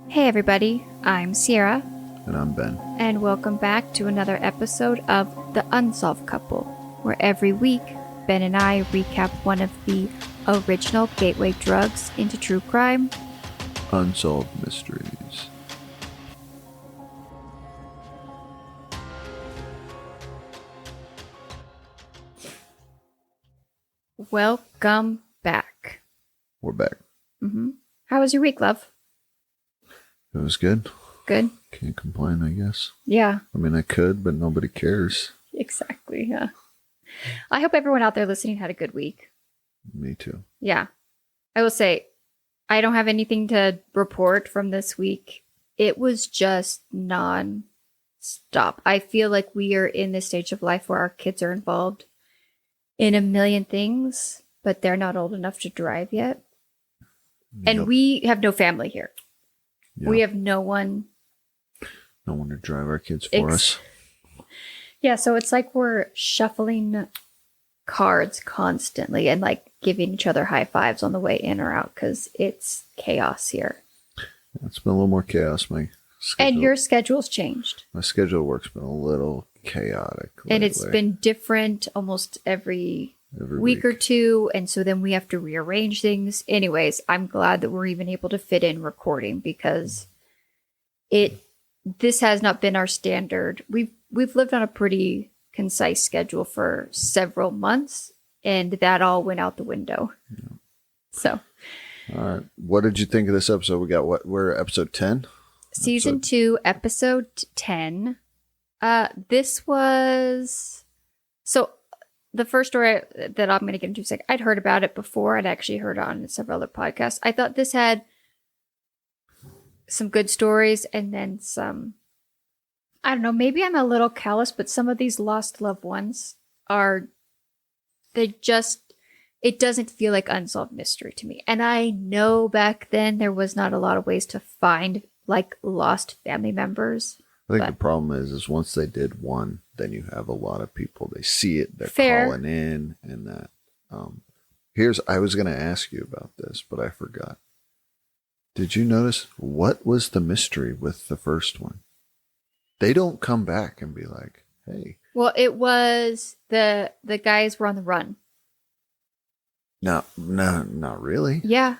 Hey everybody, I'm Sierra, And I'm Ben. and welcome back to another episode of The Unsolved Couple, where every week Ben and I recap one of the original gateway drugs into true crime. Unsolved Mysteries. Welcome back. We're back. How was your week, love? It was good. Good? Can't complain, I guess. Yeah, I mean, I could, but nobody cares. exactly. Yeah. I hope everyone out there listening had a good week. Me too. Yeah. I will say, I don't have anything to report from this week. It was just non-stop. I feel like we are in this stage of life where our kids are involved in a million things, but they're not old enough to drive yet. And Yep. we have no family here. Yep. We have no one. No one to drive our kids for us. Yeah, so it's like we're shuffling cards constantly and like giving each other high fives on the way in or out because it's chaos here. It's been a little more chaos. My schedule, And your schedule's changed. my schedule work's been a little chaotic lately. And it's been different almost every Every week or two. And so then we have to rearrange things. Anyways, I'm glad that we're even able to fit in recording because this has not been our standard. We've lived on a pretty concise schedule for several months, and that all went out the window. Yeah. So, all right. What did you think of this episode? We got what? We're episode 10? Season 2, episode 10. This was... So, the first story that I'm going to get into is like, I'd heard about it before. I'd actually heard it on several other podcasts. I thought this had some good stories and then some... I don't know, maybe I'm a little callous, but some of these lost loved ones it doesn't feel like unsolved mystery to me. And I know back then there was not a lot of ways to find like lost family members. I think the problem is once they did one, then you have a lot of people. They see it, they're Fair. calling in, and that. I was going to ask you about this, but I forgot. Did you notice what was the mystery with the first one? They don't come back and be like, "Hey." Well, it was the guys were on the run. No, not really. Yeah,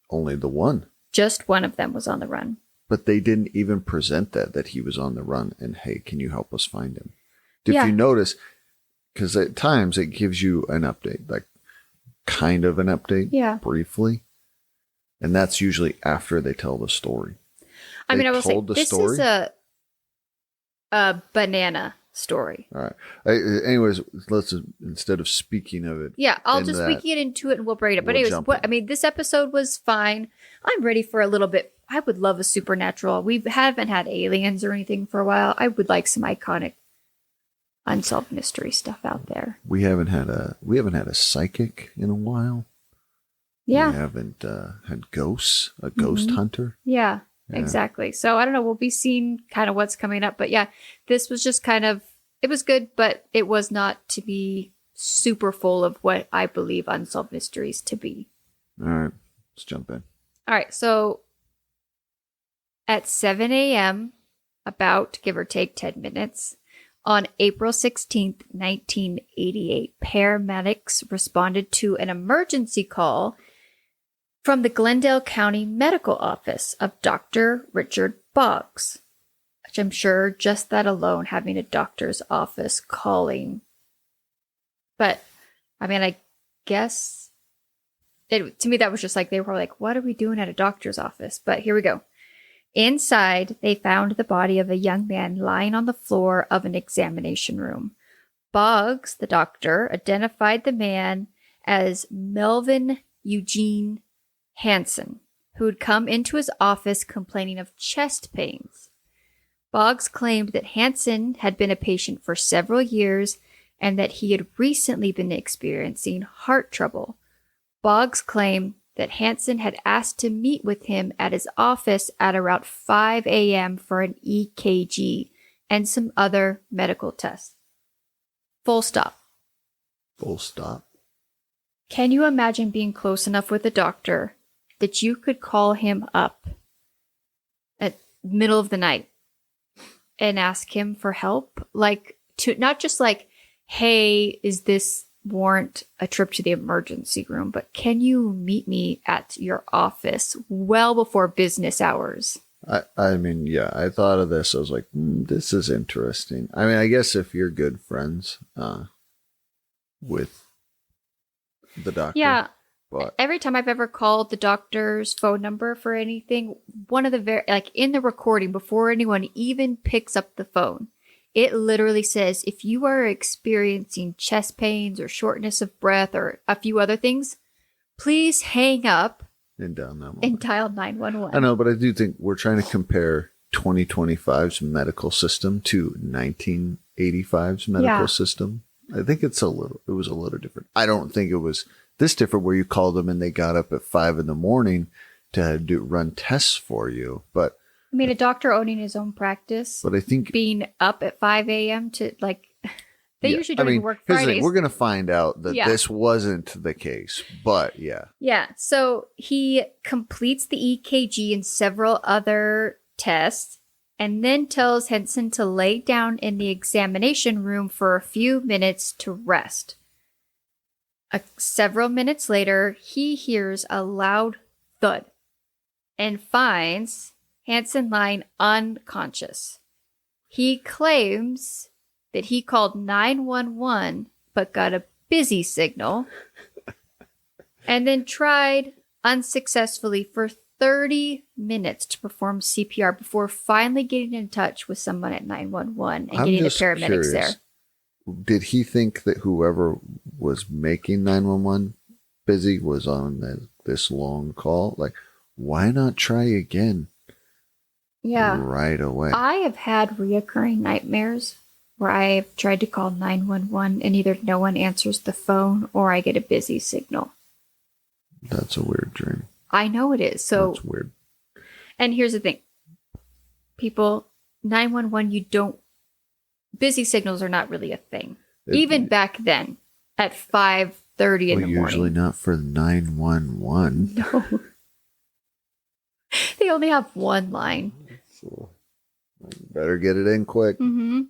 Only the one. just one of them was on the run. But they didn't even present that he was on the run and, hey, can you help us find him? If Yeah. you notice, because at times it gives you an update, like kind of an update, Yeah. briefly. And that's usually after they tell the story. I mean, They I will say told the this story? is a banana story. All right. Anyways, let's, instead of speaking of it. Yeah, I'll in just that, we can get into it and we'll break it up. But we'll anyways, jump in. this episode was fine. I'm ready for a little bit. I would love a supernatural. We haven't had aliens or anything for a while. I would like some iconic unsolved mystery stuff out there. We haven't had a psychic in a while. Yeah. We haven't had ghosts, a ghost hunter. Yeah, Yeah. exactly. So I don't know. We'll be seeing kind of what's coming up. But yeah, this was just kind of, it was good, but it was not to be super full of what I believe unsolved mysteries to be. All right. Let's jump in. All right. So at 7 a.m., about give or take 10 minutes, on April 16th, 1988, paramedics responded to an emergency call from the Glendale County Medical Office of Dr. Richard Boggs, which I'm sure just that alone, having a doctor's office calling. But, I mean, I guess, to me, that was just like, they were like, what are we doing at a doctor's office? But here we go. Inside, they found the body of a young man lying on the floor of an examination room. Boggs, the doctor, identified the man as Melvin Eugene Hansen, who had come into his office complaining of chest pains. Boggs claimed that Hansen had been a patient for several years and that he had recently been experiencing heart trouble. Boggs claimed that Hansen had asked to meet with him at his office at around 5 a.m. for an EKG and some other medical tests. Full stop. Full stop. Can you imagine being close enough with a doctor that you could call him up middle of the night and ask him for help. Like, to not just like, hey, is this warrant a trip to the emergency room, but can you meet me at your office well before business hours? I mean, yeah, I thought of this. I was like, this is interesting. I mean, I guess if you're good friends with the doctor. Yeah. But every time I've ever called the doctor's phone number for anything, one of the like in the recording before anyone even picks up the phone, it literally says, if you are experiencing chest pains or shortness of breath or a few other things, please hang up and down that and dial 911. I know, but I do think we're trying to compare 2025's medical system to 1985's medical system. I think it was a little different. I don't think it was this different where you called them and they got up at 5 a.m. to run tests for you. But I mean, a doctor owning his own practice, but I think being up at 5 a.m. to like, they usually don't even work here's the Fridays. thing, we're going to find out that this wasn't the case, but yeah. Yeah. So he completes the EKG and several other tests and then tells Henson to lay down in the examination room for a few minutes to rest. Several minutes later, he hears a loud thud and finds Henson lying unconscious. He claims that he called 911 but got a busy signal and then tried unsuccessfully for 30 minutes to perform CPR before finally getting in touch with someone at 911 and getting the paramedics curious. there. Did he think that whoever was making 911 busy was on this long call? Like, why not try again? Yeah. Right away. I have had reoccurring nightmares where I've tried to call 911 and either no one answers the phone or I get a busy signal. That's a weird dream. I know it is. So that's weird. And here's the thing. People, 911, busy signals are not really a thing. Even back then at 5:30 in the morning. Usually not for 911. No. They only have one line. So, better get it in quick. Mm-hmm.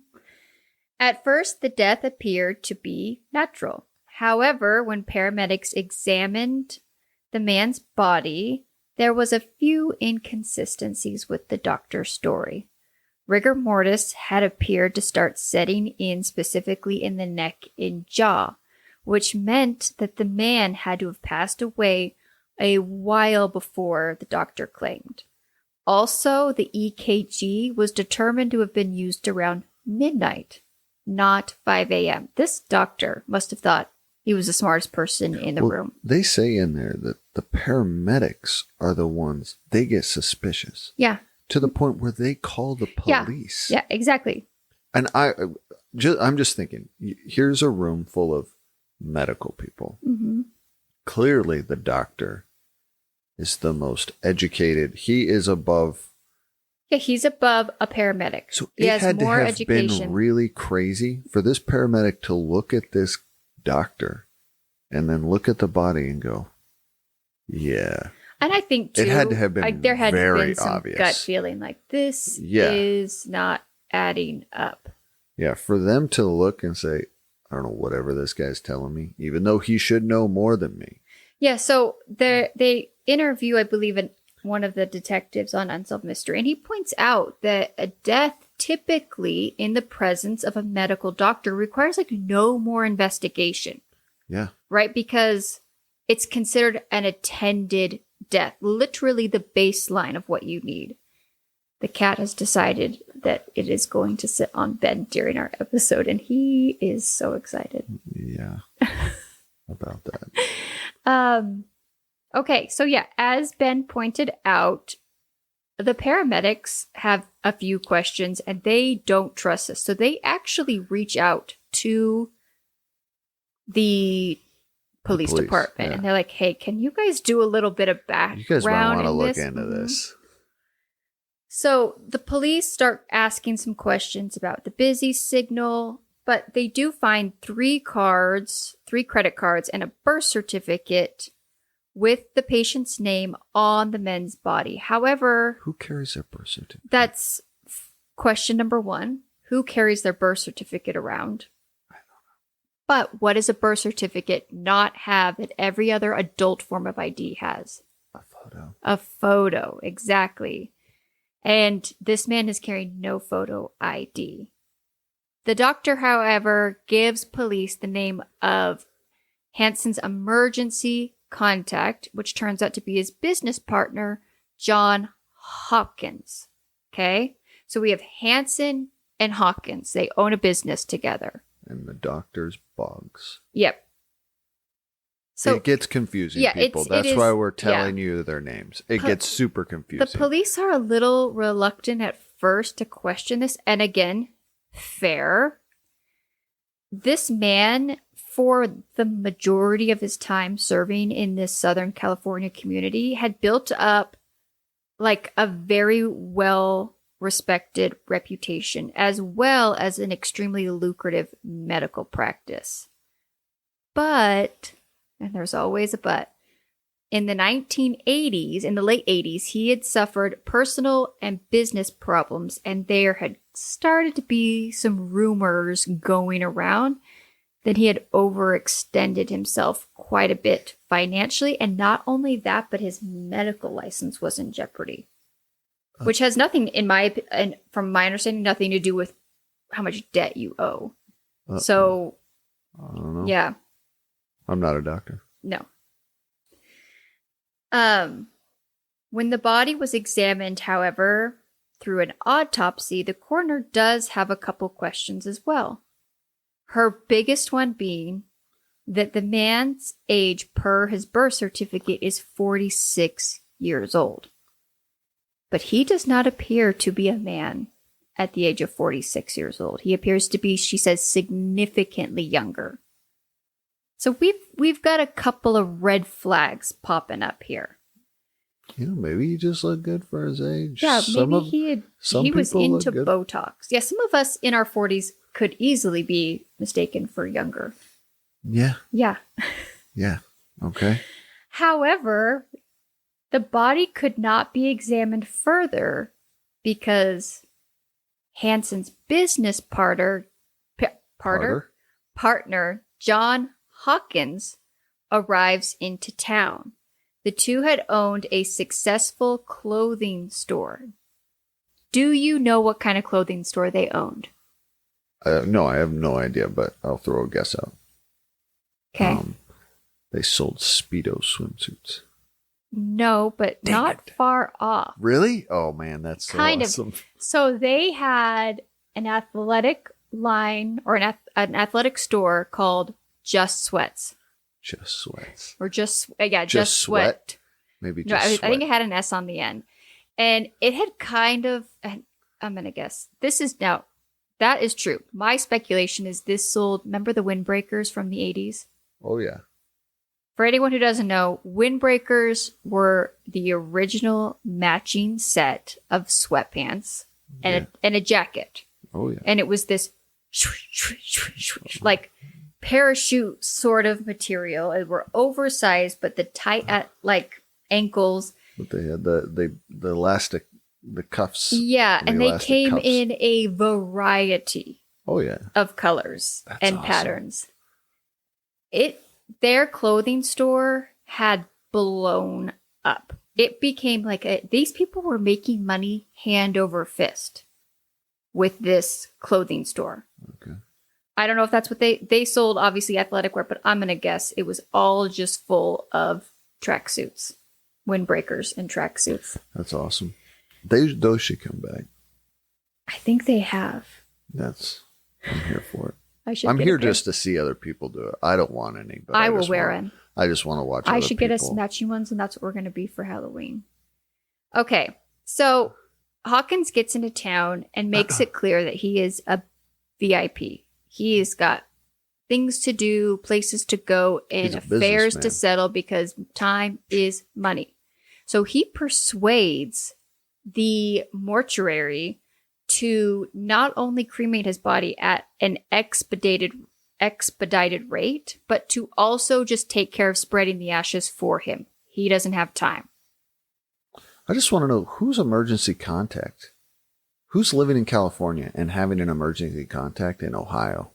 At first, the death appeared to be natural. However, when paramedics examined the man's body, there was a few inconsistencies with the doctor's story. Rigor mortis had appeared to start setting in specifically in the neck and jaw, which meant that the man had to have passed away a while before the doctor claimed. Also, the EKG was determined to have been used around midnight, not 5 a.m. This doctor must have thought he was the smartest person in the room. They say in there that the paramedics are the ones, they get suspicious. Yeah. To the point where they call the police. Yeah, exactly. And I'm just thinking, here's a room full of medical people. Mm-hmm. Clearly, the doctor is the most educated. He is above. Yeah, he's above a paramedic. So he it has had more to have education. been really crazy for this paramedic to look at this doctor and then look at the body and go, yeah. And I think, too, it had to have been like, there had very been some obvious. gut feeling like this is not adding up. Yeah, for them to look and say, I don't know, whatever this guy's telling me, even though he should know more than me. Yeah, so they interview, I believe, one of the detectives on Unsolved Mystery, and he points out that a death typically in the presence of a medical doctor requires like no more investigation. Yeah. Right? Because it's considered an attended death, literally the baseline of what you need. The cat has decided that it is going to sit on Ben during our episode, and he is so excited. Yeah. About that. Okay, so yeah, as Ben pointed out, the paramedics have a few questions and they don't trust us. So they actually reach out to the police department and they're like, hey, can you guys do a little bit of background? You guys might want to look this? into this. So the police start asking some questions about the busy signal, but they do find 3 credit cards, and a birth certificate with the patient's name on the men's body. However, Who carries their birth certificate? that's question number one. Who carries their birth certificate around? But what does a birth certificate not have that every other adult form of ID has? A photo. A photo, exactly. And this man is carrying no photo ID. The doctor, however, gives police the name of Hansen's emergency contact, which turns out to be his business partner, John Hopkins. Okay? So we have Hansen and Hopkins. They own a business together. And the doctor's Boggs. Yep. So it gets confusing, yeah, people. it That's is- why we're telling you their names. It gets super confusing. the police are a little reluctant at first to question this. And again, fair. This man, for the majority of his time serving in this Southern California community, had built up like a very well respected reputation, as well as an extremely lucrative medical practice. But, and there's always a but, in the 1980s, in the late 80s, he had suffered personal and business problems, and there had started to be some rumors going around that he had overextended himself quite a bit financially. And not only that, but his medical license was in jeopardy, which has nothing, and from my understanding, nothing to do with how much debt you owe. So, I don't know. yeah. I'm not a doctor. No. When the body was examined, however, through an autopsy, the coroner does have a couple questions as well. Her biggest one being that the man's age per his birth certificate is 46 years old. But he does not appear to be a man at the age of 46 years old. He appears to be, she says, significantly younger. So we've got a couple of red flags popping up here. You know, maybe he just looked good for his age. Yeah, maybe he was people look into good. Botox. Yeah, some of us in our 40s could easily be mistaken for younger. Yeah. Yeah. Yeah. Okay. However, the body could not be examined further because Hansen's business partner, John Hawkins, arrives into town. The two had owned a successful clothing store. Do you know what kind of clothing store they owned? No, I have no idea, but I'll throw a guess out. Okay. They sold Speedo swimsuits. No, but Dang not it. far off. Really? Oh, man, that's so Kind awesome. of. So they had an athletic line or an athletic store called Just Sweats. Just Sweats. Or just Sweat. Maybe No, just I think it had an S on the end. And it had kind of, I'm going to guess. That is true. My speculation is this sold, remember the windbreakers from the 80s? Oh, yeah. For anyone who doesn't know, windbreakers were the original matching set of sweatpants and a jacket. Oh, yeah. And it was this like parachute sort of material. It were oversized, but the tight at like ankles. But they had the elastic, the cuffs. Yeah, and they elastic came cuffs. in a variety Oh, yeah. of colors That's and awesome. patterns. Their clothing store had blown up. It became like these people were making money hand over fist with this clothing store. Okay. I don't know if that's what they sold, obviously athletic wear, but I'm going to guess it was all just full of tracksuits, windbreakers and tracksuits. That's awesome. Those should come back. I think they have. I'm here for it. I'm here just to see other people do it. I don't want any, but I will wear them. I just want to watch. I other should get us people. matching ones, and that's what we're going to be for Halloween. Okay, so Hawkins gets into town and makes it clear that he is a VIP. He's got things to do, places to go, and He's a affairs to businessman. settle because time is money. So he persuades the mortuary to not only cremate his body at an expedited rate, but to also just take care of spreading the ashes for him He doesn't have time. I just want to know who's emergency contact? Who's living in California and having an emergency contact in Ohio?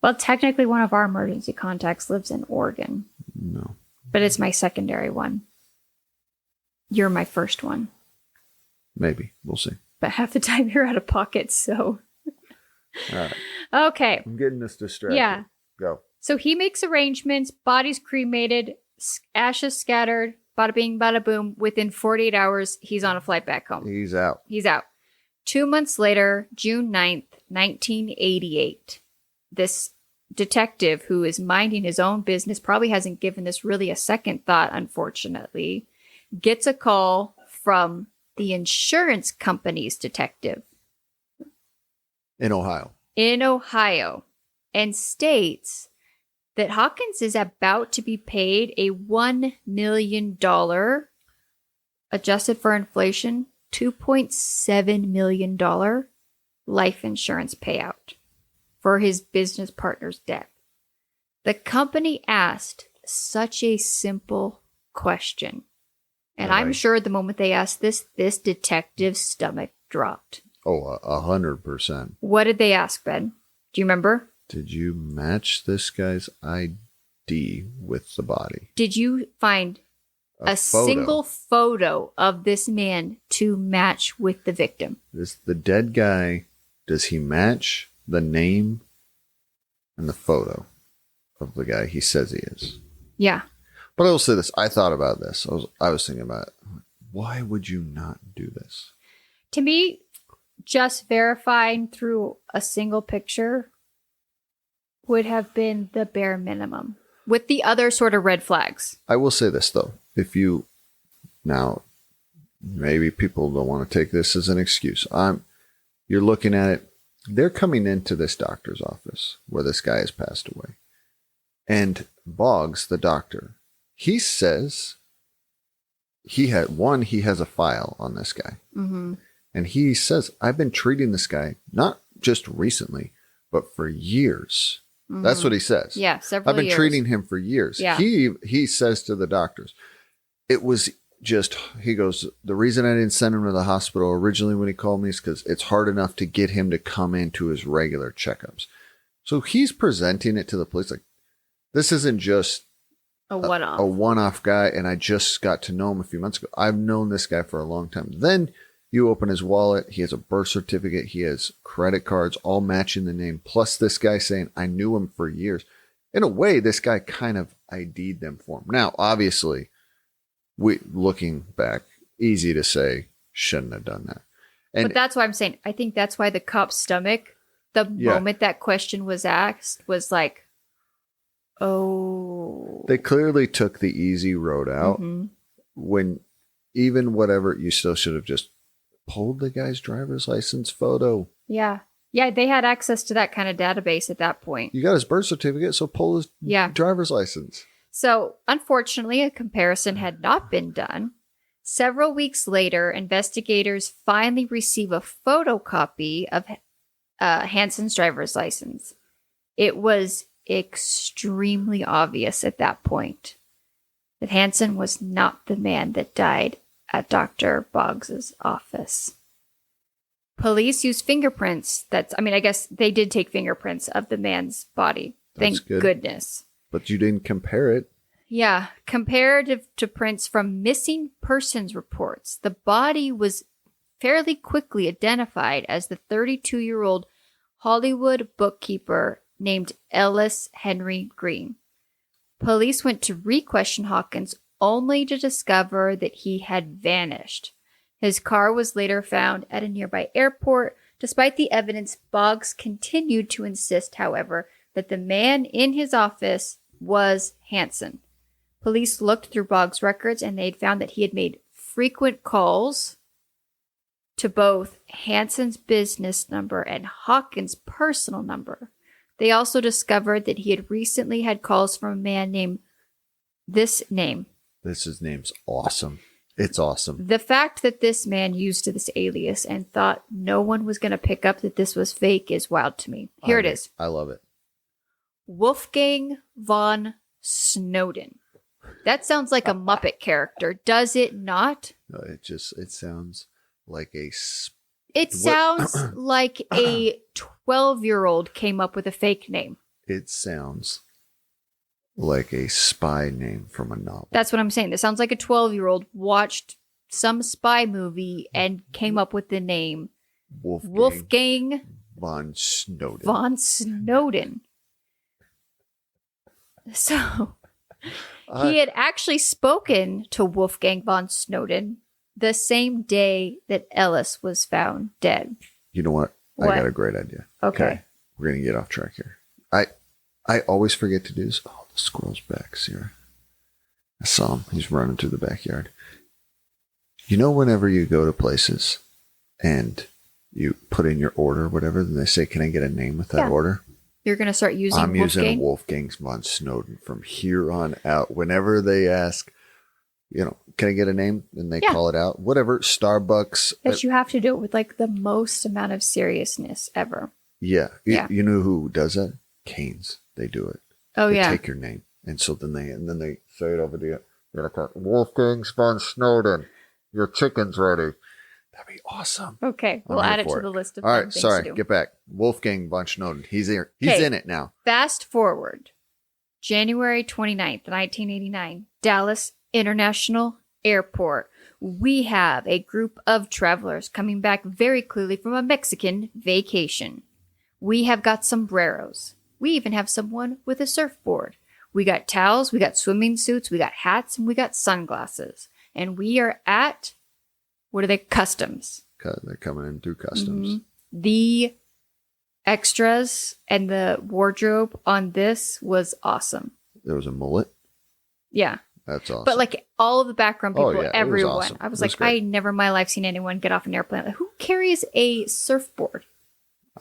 Well, technically one of our emergency contacts lives in Oregon. No. But it's my secondary one. You're my first one. Maybe. We'll see. But half the time you're out of pocket, so. All right. Okay. I'm getting this distracted. Yeah. Go. So he makes arrangements, body's cremated, ashes scattered, bada bing, bada boom. Within 48 hours, he's on a flight back home. He's out. He's out. 2 months later, June 9th, 1988, this detective who is minding his own business, probably hasn't given this really a second thought, unfortunately, gets a call from the insurance company's detective. In Ohio. And states that Hawkins is about to be paid a $1 million, adjusted for inflation, $2.7 million life insurance payout for his business partner's death. The company asked such a simple question. And I'm sure the moment they asked this detective's stomach dropped. Oh, 100%. What did they ask, Ben? Do you remember? Did you match this guy's ID with the body? Did you find a single photo of this man to match with the victim? Is the dead guy, does he match the name and the photo of the guy he says he is? Yeah. But I will say this. I thought about this. I was thinking about it. Why would you not do this? To me, just verifying through a single picture would have been the bare minimum with the other sort of red flags. I will say this, though. Now, maybe people don't want to take this as an excuse. You're looking at it. They're coming into this doctor's office where this guy has passed away. And Boggs, the doctor, he says he has a file on this guy. Mm-hmm. And he says, I've been treating this guy, not just recently, but for years. Mm-hmm. That's what he says. Yeah, several years. I've been treating him for years. Yeah. He says to the doctors, it was just, he goes, the reason I didn't send him to the hospital originally when he called me is because it's hard enough to get him to come into his regular checkups. So he's presenting it to the police like, this isn't just a one-off guy, and I just got to know him a few months ago. I've known this guy for a long time. Then you open his wallet. He has a birth certificate. He has credit cards, all matching the name. Plus this guy saying, I knew him for years. In a way, this guy kind of ID'd them for him. Now, obviously, looking back, easy to say, shouldn't have done that. But that's why I'm saying, I think that's why the cop's stomach, the moment that question was asked, was like, oh. They clearly took the easy road out. Mm-hmm. When even whatever, you still should have just pulled the guy's driver's license photo. Yeah. Yeah, they had access to that kind of database at that point. You got his birth certificate, so pull his driver's license. So, unfortunately, a comparison had not been done. Several weeks later, investigators finally receive a photocopy of Hansen's driver's license. It was extremely obvious at that point that Hansen was not the man that died at Dr. Boggs's office. Police used fingerprints. I guess they did take fingerprints of the man's body. Thank goodness. But you didn't compare it. Yeah. Comparative to prints from missing persons reports, the body was fairly quickly identified as the 32-year-old Hollywood bookkeeper named Ellis Henry Green. Police went to re-question Hawkins only to discover that he had vanished. His car was later found at a nearby airport. Despite the evidence, Boggs continued to insist, however, that the man in his office was Hansen. Police looked through Boggs' records and they'd found that he had made frequent calls to both Hansen's business number and Hawkins' personal number. They also discovered that he had recently had calls from a man named this name. His name's awesome. It's awesome. The fact that this man used this alias and thought no one was going to pick up that this was fake is wild to me. Here it is. I love it. Wolfgang von Snowden. That sounds like a Muppet character, does it not? No, it sounds like It sounds like a 12-year-old came up with a fake name. It sounds like a spy name from a novel. That's what I'm saying. This sounds like a 12-year-old watched some spy movie and came up with the name Wolfgang von Snowden. Von Snowden. So he had actually spoken to Wolfgang von Snowden the same day that Ellis was found dead. You know what? What? I got a great idea. Okay. We're going to get off track here. I always forget to do this. Oh, the squirrel's back, Sierra. I saw him. He's running through the backyard. You know, whenever you go to places and you put in your order or whatever, then they say, can I get a name with that order? You're going to start using I'm Wolfgang? using Wolfgang von Snowden from here on out. Whenever they ask, can I get a name? And they call it out. Whatever, Starbucks. But you have to do it with like the most amount of seriousness ever. Yeah. You know who does that? Canes. They do it. Oh, they take your name. And so then they say it over to you. You're like, Wolfgang von Snowden. Your chicken's ready. That'd be awesome. Okay. We'll add it to the list of All right. things Sorry. to do. Get back. Wolfgang von Snowden. He's here. He's in it now. Fast forward. January 29th, 1989. Dallas International Airport. We have a group of travelers coming back very clearly from a Mexican vacation. We have got sombreros. We even have someone with a surfboard. We got towels, we got swimming suits, we got hats, and we got sunglasses. And we are at, what are they? Customs. They're coming in through customs. Mm-hmm. The extras and the wardrobe on this was awesome. There was a mullet. Yeah. That's awesome. But like all of the background people, everyone. Awesome. I was like, I never in my life seen anyone get off an airplane. Like, who carries a surfboard?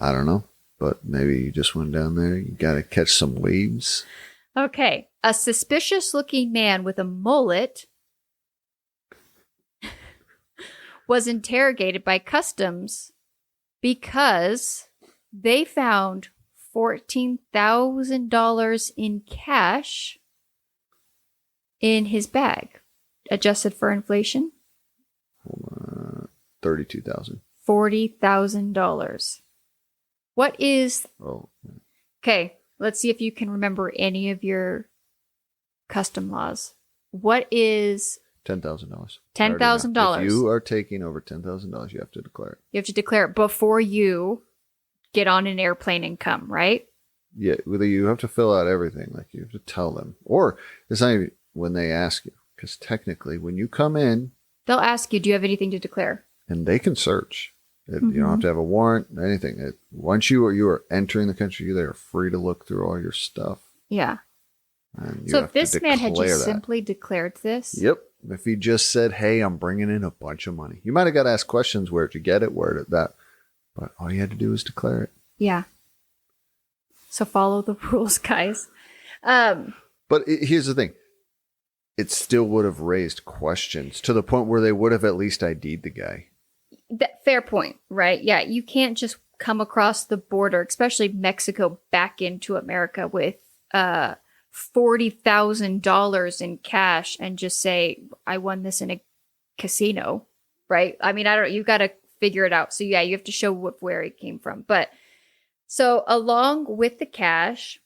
I don't know. But maybe you just went down there. You got to catch some waves. Okay. A suspicious looking man with a mullet was interrogated by customs because they found $14,000 in cash in his bag. Adjusted for inflation? $32,000. $40,000. What is... Oh. Okay, let's see if you can remember any of your custom laws. What is... $10,000. $10,000. If you are taking over $10,000, you have to declare it. You have to declare it before you get on an airplane and come, right? Yeah, you have to fill out everything. Like, you have to tell them. Or it's not even when they ask you. Because technically, when you come in... They'll ask you, do you have anything to declare? And they can search. You don't have to have a warrant, anything. Once you are entering the country, they are free to look through all your stuff. Yeah. So if this man had just simply declared this. Yep. If he just said, hey, I'm bringing in a bunch of money. You might have got to ask questions. Where'd you get it? Where did that? But all you had to do was declare it. Yeah. So follow the rules, guys. But here's the thing. It still would have raised questions to the point where they would have at least ID'd the guy. Fair point, right? Yeah, you can't just come across the border, especially Mexico, back into America with $40,000 in cash and just say, I won this in a casino, right? I mean, you've got to figure it out. So yeah, you have to show where it came from. But so along with the cash,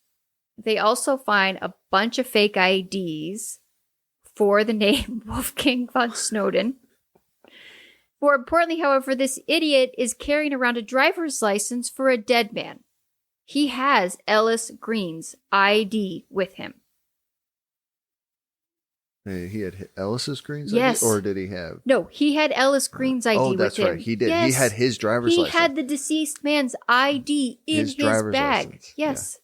they also find a bunch of fake IDs for the name Wolfgang von Snowden. More importantly, however, this idiot is carrying around a driver's license for a dead man. He has Ellis Green's ID with him. Hey, he had Ellis's Green's yes. ID? Or did he have? No, he had Ellis Green's ID with him. Oh, that's right. He did. Yes. He had his driver's license. He had the deceased man's ID in his bag. License. Yes. Yeah.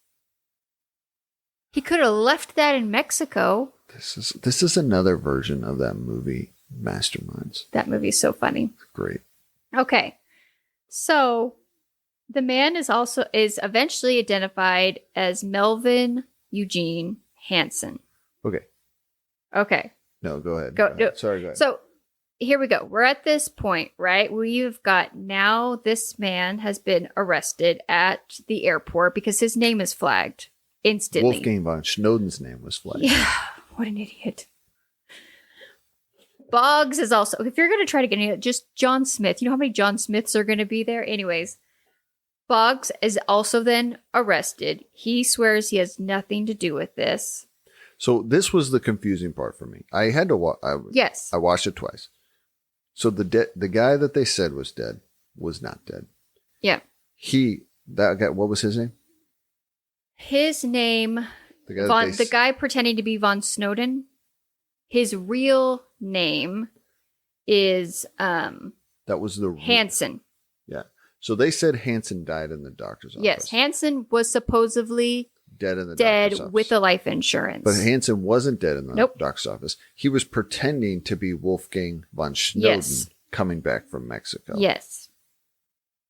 He could have left that in Mexico. This is another version of that movie, Masterminds. That movie is so funny. Great. Okay. So the man is eventually identified as Melvin Eugene Hansen. Okay. No, go ahead. No. Sorry, go ahead. So here we go. We're at this point, right? We've got now this man has been arrested at the airport because his name is flagged instantly. Wolfgang von Snowden's name was flagged. Yeah. What an idiot. Boggs is also, if you're going to try to get any, just John Smith. You know how many John Smiths are going to be there? Anyways, Boggs is also then arrested. He swears he has nothing to do with this. So this was the confusing part for me. I had to watch. Yes. I watched it twice. So the guy that they said was dead was not dead. Yeah. That guy. What was his name? His name, the guy pretending to be Von Snowden. His real name is that was the Hansen. Yeah. So they said Hansen died in the doctor's office. Yes, Hansen was supposedly dead in the doctor's office. With the life insurance. But Hansen wasn't dead in the doctor's office. He was pretending to be Wolfgang von Snowden coming back from Mexico. Yes.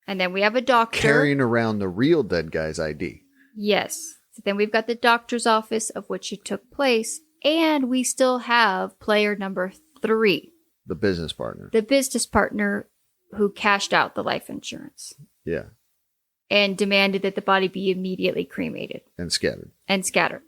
And then we have a doctor carrying around the real dead guy's ID. Yes. So then we've got the doctor's office of which it took place. And we still have player number 3. The business partner. The business partner who cashed out the life insurance. Yeah. And demanded that the body be immediately cremated. And scattered.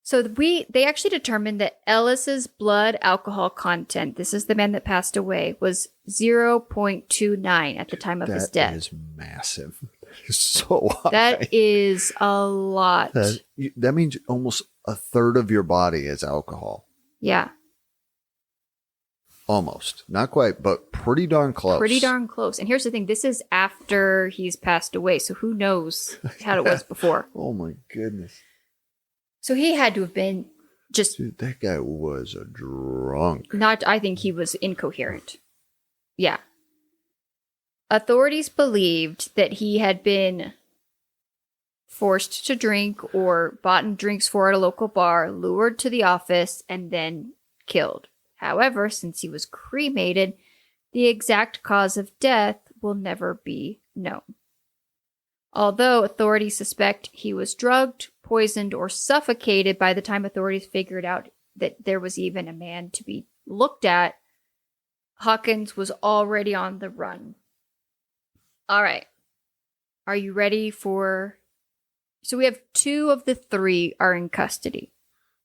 So they actually determined that Ellis's blood alcohol content, this is the man that passed away, was 0.29 at the time of his death. That is massive. That is so high. That is a lot. That means almost a third of your body is alcohol. Yeah. Almost. Not quite, but pretty darn close. Pretty darn close. And here's the thing. This is after he's passed away. So who knows how it was before. Oh my goodness. So he had to have been just... Dude, that guy was a drunk. I think he was incoherent. Yeah. Authorities believed that he had been forced to drink or bought drinks for at a local bar, lured to the office, and then killed. However, since he was cremated, the exact cause of death will never be known. Although authorities suspect he was drugged, poisoned, or suffocated by the time authorities figured out that there was even a man to be looked at, Hawkins was already on the run. All right. Are you ready for... So we have 2 of the 3 are in custody.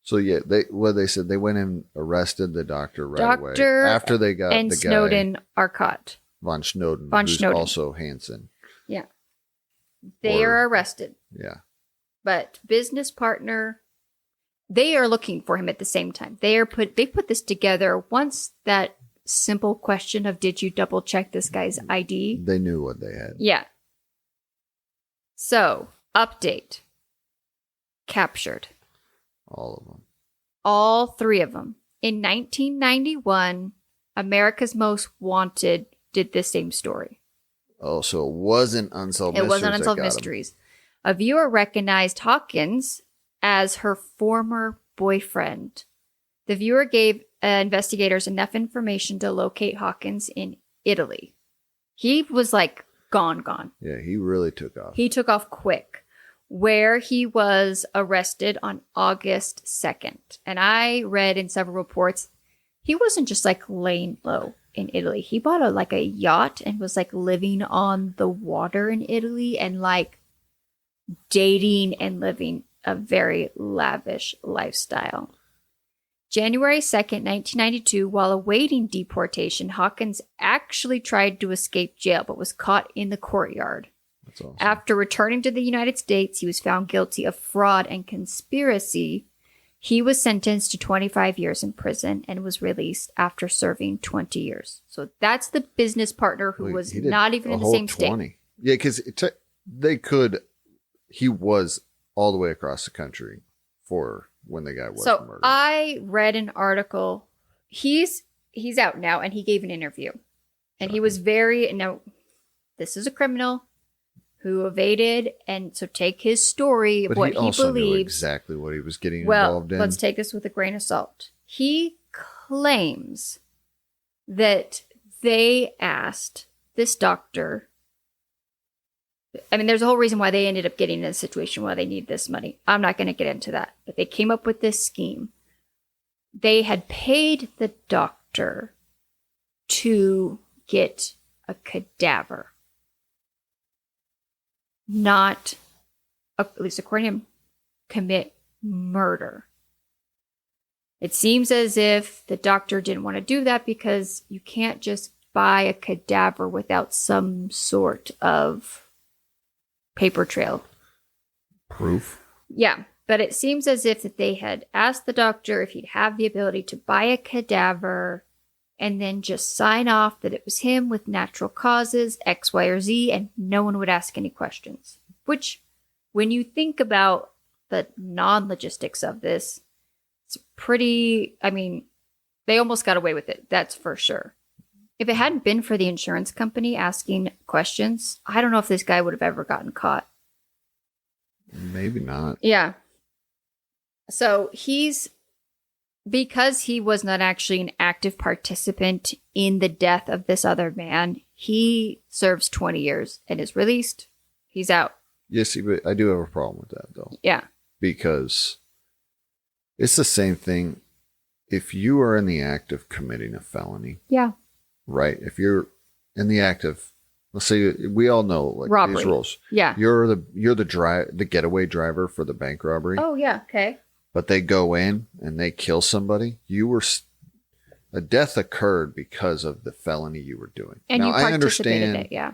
So yeah, they said they went and arrested the doctor right away. After they got and the guy... Snowden are caught. Von Snowden, who's also Hansen. Yeah. They are arrested. Yeah. But business partner, they are looking for him at the same time. They put this together once that simple question of did you double check this guy's ID? They knew what they had. Yeah. So, update. Captured. All of them. All 3 of them. In 1991, America's Most Wanted did the same story. Oh, so it wasn't Unsolved Mysteries. It wasn't Unsolved Mysteries. A viewer recognized Hawkins as her former boyfriend. The viewer gave investigators enough information to locate Hawkins in Italy. He was like gone. Yeah, he really took off. He took off quick, where he was arrested on August 2nd. And I read in several reports, he wasn't just like laying low in Italy. He bought a yacht and was like living on the water in Italy and like dating and living a very lavish lifestyle. January 2nd, 1992, while awaiting deportation, Hawkins actually tried to escape jail but was caught in the courtyard. That's awesome. After returning to the United States, he was found guilty of fraud and conspiracy. He was sentenced to 25 years in prison and was released after serving 20 years. So that's the business partner who was not even in the same state. Yeah, because he was all the way across the country for when the guy was murdered. I read an article. He's out now, and he gave an interview. And he was this is a criminal who evaded, and so take his story of what he also believes. Knew exactly what he was getting involved in. Let's take this with a grain of salt. He claims that they asked this doctor. I mean, there's a whole reason why they ended up getting in a situation why they need this money. I'm not going to get into that. But they came up with this scheme. They had paid the doctor to get a cadaver. Not, at least according to him, commit murder. It seems as if the doctor didn't want to do that because you can't just buy a cadaver without some sort of paper trail. Proof? Yeah, but it seems as if that they had asked the doctor if he'd have the ability to buy a cadaver and then just sign off that it was him with natural causes, X, Y, or Z, and no one would ask any questions. Which, when you think about the non-logistics of this, it's pretty, I mean, they almost got away with it, that's for sure. If it hadn't been for the insurance company asking questions, I don't know if this guy would have ever gotten caught. Maybe not. Yeah. So because he was not actually an active participant in the death of this other man, he serves 20 years and is released. He's out. Yes, but I do have a problem with that, though. Yeah. Because it's the same thing if you are in the act of committing a felony. Yeah. Right? If you're in the act of, let's say, we all know like robbery. These rules. Yeah. You're the getaway driver for the bank robbery. Oh, yeah. Okay. But they go in and they kill somebody. A death occurred because of the felony you were doing. And now, you I participated understand in it, yeah.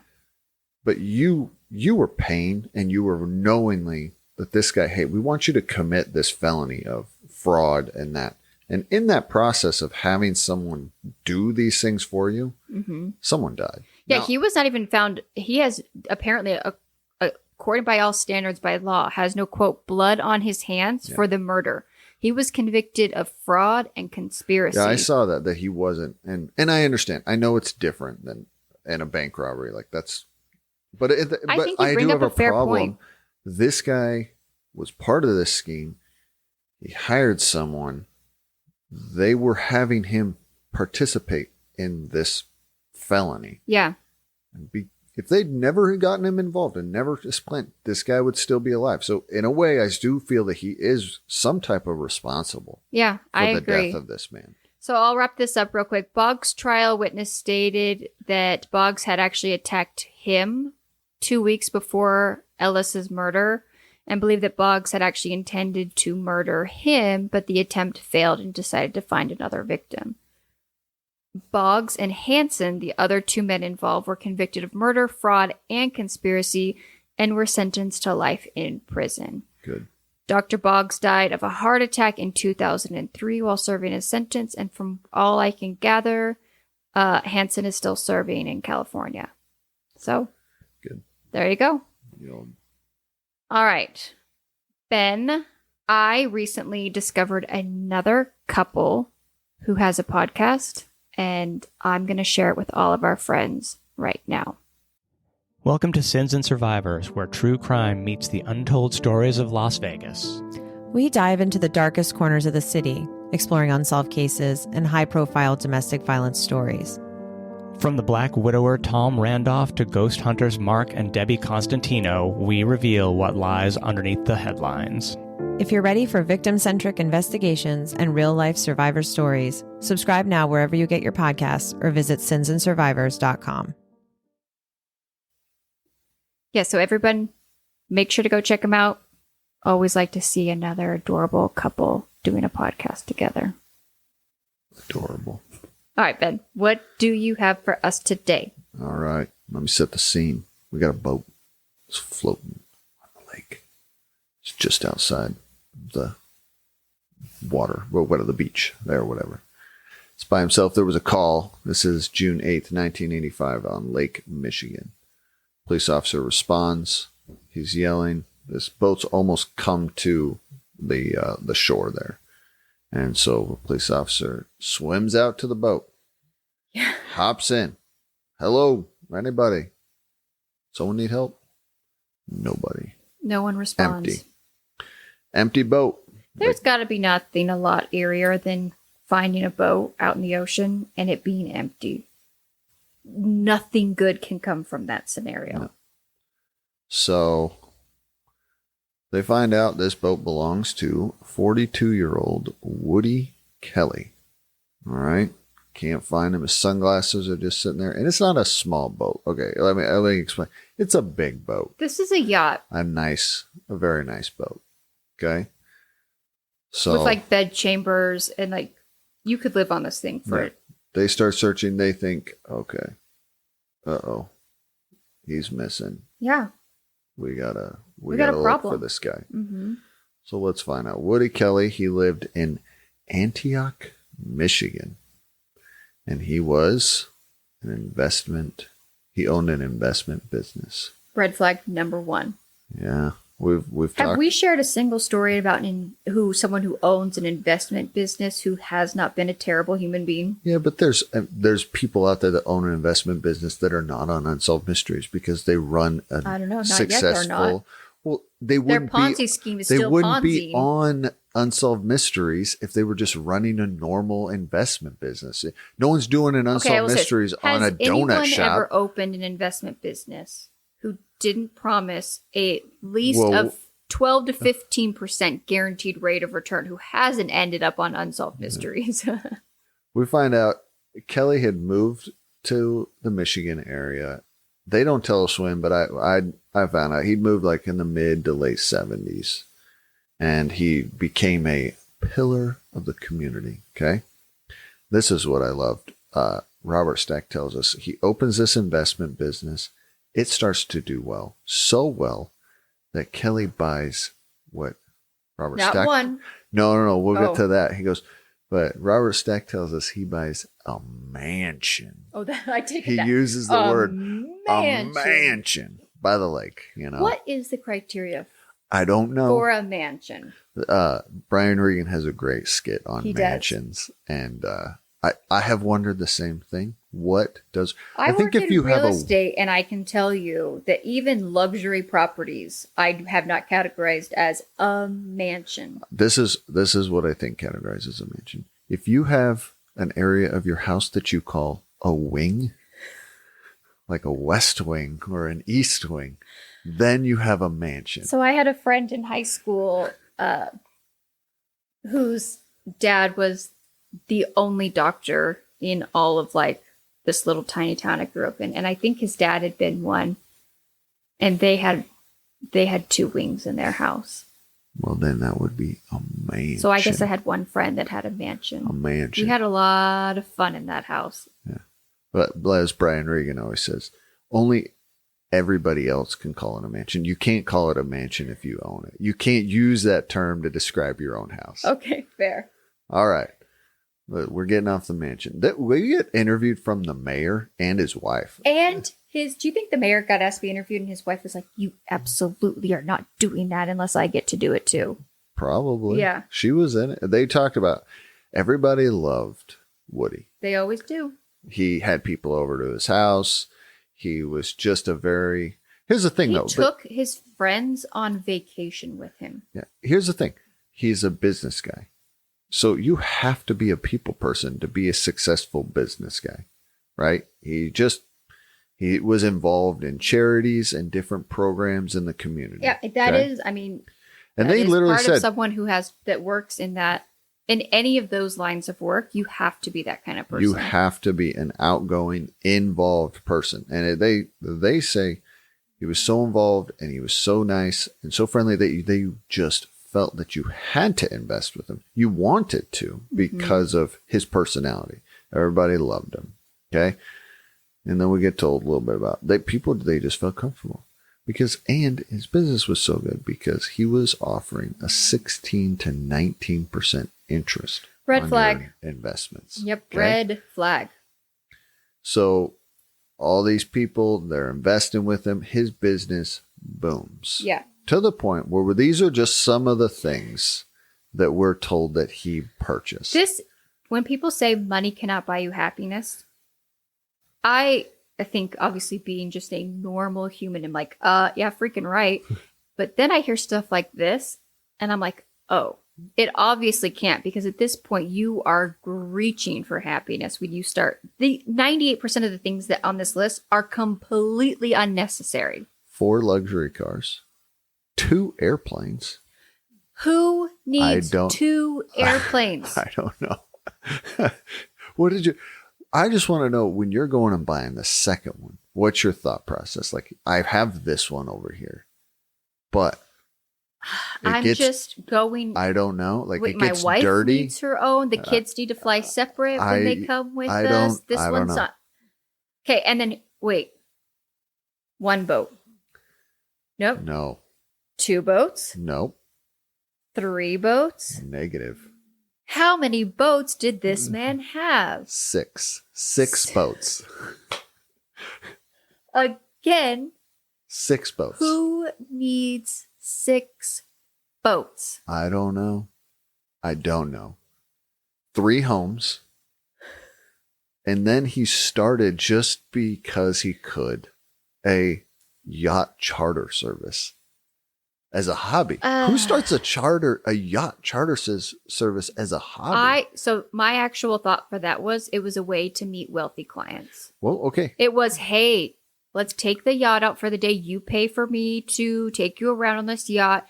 But you were paying and you were knowingly that this guy, hey, we want you to commit this felony of fraud and that. And in that process of having someone do these things for you, someone died. Yeah, now, he was not even found. He has apparently, according by all standards by law, has no, quote, blood on his hands for the murder. He was convicted of fraud and conspiracy. Yeah, I saw that he wasn't. And I understand. I know it's different than in a bank robbery. Like that's, but I think you bring do up have a fair problem. point. This guy was part of this scheme. He hired someone. They were having him participate in this felony. Yeah. If they'd never gotten him involved and never explained, this guy would still be alive. So in a way, I do feel that he is some type of responsible. Yeah, I for the agree. death of this man. So I'll wrap this up real quick. Boggs' trial witness stated that Boggs had actually attacked him 2 weeks before Ellis's murder and believed that Boggs had actually intended to murder him, but the attempt failed and decided to find another victim. Boggs and Hansen, the other two men involved, were convicted of murder, fraud, and conspiracy and were sentenced to life in prison. Good. Dr. Boggs died of a heart attack in 2003 while serving his sentence, and from all I can gather, Hansen is still serving in California. So, good. There you go. All right. Ben, I recently discovered another couple who has a podcast, and I'm going to share it with all of our friends right now. Welcome to Sins and Survivors, where true crime meets the untold stories of Las Vegas. We dive into the darkest corners of the city, exploring unsolved cases and high-profile domestic violence stories. From the Black Widower Tom Randolph to ghost hunters Mark and Debbie Constantino, we reveal what lies underneath the headlines. If you're ready for victim-centric investigations and real-life survivor stories, subscribe now wherever you get your podcasts or visit sinsandsurvivors.com. Yeah, so everyone, make sure to go check them out. Always like to see another adorable couple doing a podcast together. Adorable. All right, Ben, what do you have for us today? All right. Let me set the scene. We got a boat. It's floating on the lake. It's just outside the water, well, the beach there, whatever. It's by himself. There was a call. This is June 8th, 1985 on Lake Michigan. Police officer responds. He's yelling. This boat's almost come to the shore there. And so the police officer swims out to the boat. Yeah. Hops in. Hello, anybody? Someone need help? Nobody. No one responds. Empty boat. There's got to be nothing a lot eerier than finding a boat out in the ocean and it being empty. Nothing good can come from that scenario. No. So they find out this boat belongs to 42-year-old Woody Kelly. All right. Can't find him. His sunglasses are just sitting there. And it's not a small boat. Okay. Let me explain. It's a big boat. This is a yacht. A very nice boat. Okay. So with like bed chambers and like you could live on this thing for it. They start searching. They think, okay, he's missing. Yeah. We gotta a look problem for this guy. Mm-hmm. So let's find out. Woody Kelly, he lived in Antioch, Michigan, and he was he owned an investment business. Red flag number 1. Yeah. We've Have talked. we shared a single story about someone who owns an investment business who has not been a terrible human being? Yeah, but there's people out there that own an investment business that are not on Unsolved Mysteries because they run a I don't know, not successful. yet they're not. Well, they Their wouldn't Ponzi be. scheme is They still wouldn't Ponzi. be on Unsolved Mysteries if they were just running a normal investment business. No one's doing an Unsolved Mysteries on a donut Has anyone shop. ever opened an investment business who didn't promise at least a 12 to 15% guaranteed rate of return, who hasn't ended up on Unsolved Mysteries? We find out Kelly had moved to the Michigan area. They don't tell us when, but I found out he'd moved like in the mid to late 70s. And he became a pillar of the community. Okay. This is what I loved. Robert Stack tells us he opens this investment business. It starts to do well. So well that Kelly buys what Robert Not Stack. one. No. We'll get to that. He goes, but Robert Stack tells us he buys a mansion. Oh, I take it He back. uses the word mansion. a mansion by the lake. What is the criteria I don't know. for a mansion? Brian Regan has a great skit on He mansions, and I have wondered the same thing. What does I think work if in you real have estate, and I can tell you that even luxury properties I have not categorized as a mansion. this is what I think categorizes a mansion. If you have an area of your house that you call a wing, like a west wing or an east wing, then you have a mansion. So I had a friend in high school whose dad was the only doctor in all of like this little tiny town I grew up in, and I think his dad had been one, and they had 2 wings in their house. Well, then that would be a mansion. So I guess I had one friend that had a mansion. A mansion. We had a lot of fun in that house. Yeah. But as Brian Regan always says, only everybody else can call it a mansion. You can't call it a mansion if you own it. You can't use that term to describe your own house. Okay, fair. All right. But we're getting off the mansion. We get interviewed from the mayor and his wife. And do you think the mayor got asked to be interviewed and his wife was like, you absolutely are not doing that unless I get to do it too? Probably. Yeah. She was in it. They talked about everybody loved Woody. They always do. He had people over to his house. He was just here's the thing He though. took his friends on vacation with him. Yeah. Here's the thing. He's a business guy. So you have to be a people person to be a successful business guy, right? He was involved in charities and different programs in the community. Yeah, that is, I mean, and that they is literally part said of someone who that works in any of those lines of work, you have to be that kind of person. you have to be an outgoing, involved person. And they say he was so involved and he was so nice and so friendly that they just felt that you had to invest with him. You wanted to because of his personality. Everybody loved him. Okay. And then we get told a little bit about they just felt comfortable and his business was so good because he was offering a 16 to 19% interest. Red on flag. your investments. Yep. Okay? Red flag. So all these people, they're investing with him. His business booms. Yeah. To the point where these are just some of the things that we're told that he purchased. When people say money cannot buy you happiness, I think obviously being just a normal human, I'm like, yeah, freaking right. But then I hear stuff like this and I'm like, oh, it obviously can't, because at this point you are reaching for happiness when you start. The 98% of the things that on this list are completely unnecessary. 4 luxury cars. 2 airplanes. Who needs 2 airplanes? I don't know. I just want to know, when you're going and buying the second one, what's your thought process? Like, I have this one over here, but I'm just going. I don't know. Like Wait, it my gets wife dirty. needs her own. The kids need to fly separate when they come with us. This I don't one's know. not. Okay, and then wait. One boat. Nope. No. 2 boats. Nope. 3 boats. Negative. How many boats did this man have? 6 boats. Again, 6 boats. who needs 6 boats? I don't know. 3 homes. And then he started, just because he could, a yacht charter service as a hobby. Who starts a yacht charter service as a hobby? So my actual thought for that was it was a way to meet wealthy clients. Well, okay. It was, hey, let's take the yacht out for the day. You pay for me to take you around on this yacht.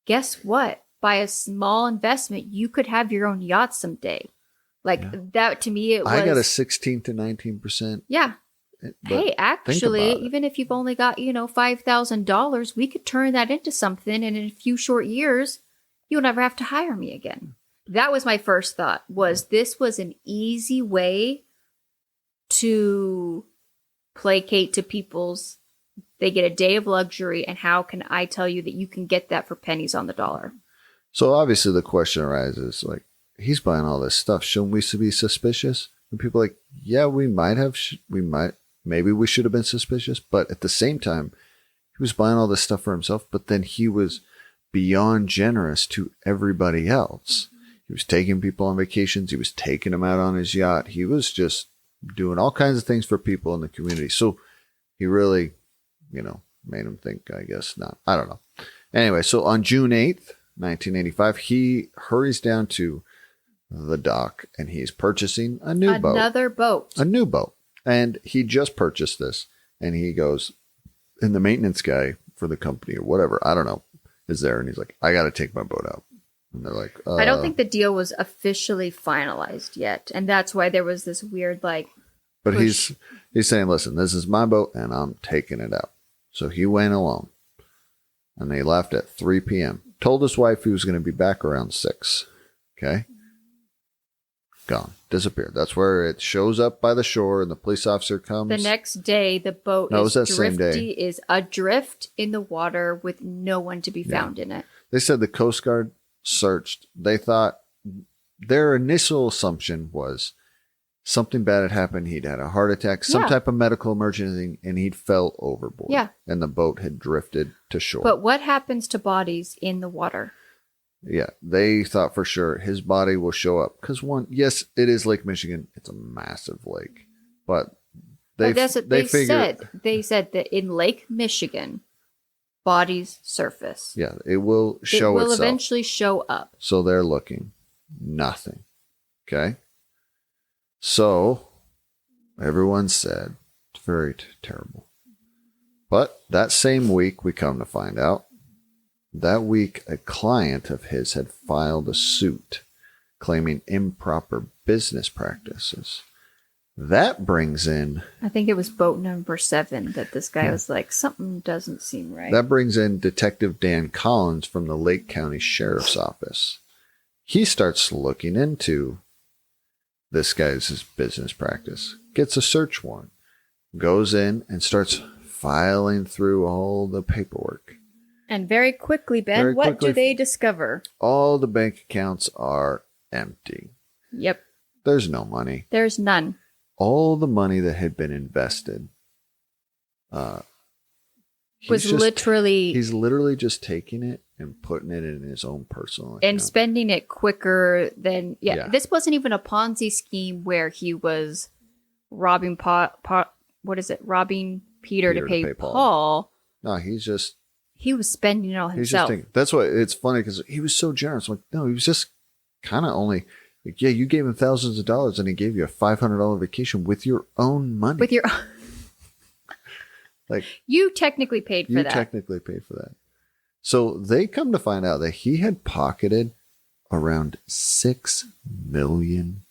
Guess what? By a small investment, you could have your own yacht someday. That to me, it was. I got a 16 to 19%. Yeah. Hey, actually, even even if you've only got, $5,000, we could turn that into something. And in a few short years, you'll never have to hire me again. That was my first thought, was this was an easy way to placate to people's, they get a day of luxury. And how can I tell you that you can get that for pennies on the dollar? So obviously the question arises, like, he's buying all this stuff. Shouldn't we be suspicious? And people are like, yeah, we might have, maybe we should have been suspicious. But at the same time, he was buying all this stuff for himself, but then he was beyond generous to everybody else. He was taking people on vacations. He was taking them out on his yacht. He was just doing all kinds of things for people in the community. So he really, made him think, I guess not. I don't know. Anyway, so on June 8th, 1985, he hurries down to the dock and he's purchasing another boat. A new boat. And he just purchased this. And he goes, and the maintenance guy for the company or whatever, I don't know, is there. And he's like, I got to take my boat out. And they're like, I don't think the deal was officially finalized yet. And that's why there was this weird, but push. He's saying, listen, this is my boat and I'm taking it out. So he went alone and they left at 3 p.m. Told his wife he was going to be back around 6. Okay. Gone. Disappeared. That's where it shows up by the shore and the police officer comes. The next day, the boat is adrift in the water with no one to be found in it. They said the Coast Guard searched. They thought, their initial assumption was something bad had happened. He'd had a heart attack, some type of medical emergency, and he'd fell overboard. Yeah. And the boat had drifted to shore. But what happens to bodies in the water? Yeah, they thought for sure his body will show up. Because yes, it is Lake Michigan. It's a massive lake. But they said that in Lake Michigan, bodies surface. Yeah, it will show itself. It will eventually show up. So they're looking. Nothing. Okay? So, everyone said, it's very terrible. But that same week, we come to find out, that week, a client of his had filed a suit claiming improper business practices. That brings in... I think it was boat number 7 that this guy was like, something doesn't seem right. That brings in Detective Dan Collins from the Lake County Sheriff's Office. He starts looking into this guy's business practice. Gets a search warrant. Goes in and starts filing through all the paperwork. And very quickly, Ben, what do they discover? All the bank accounts are empty. Yep. There's no money. There's none. All the money that had been invested he's literally just taking it and putting it in his own personal account. And spending it quicker than... Yeah. This wasn't even a Ponzi scheme where he was robbing robbing Peter to pay Paul. No, he was spending it all himself. That's why it's funny, because he was so generous. I'm like, no, he was just kind of only... Like, yeah, you gave him thousands of dollars and he gave you a $500 vacation with your own money. With your like, you technically paid for that. So they come to find out that he had pocketed around $6 million.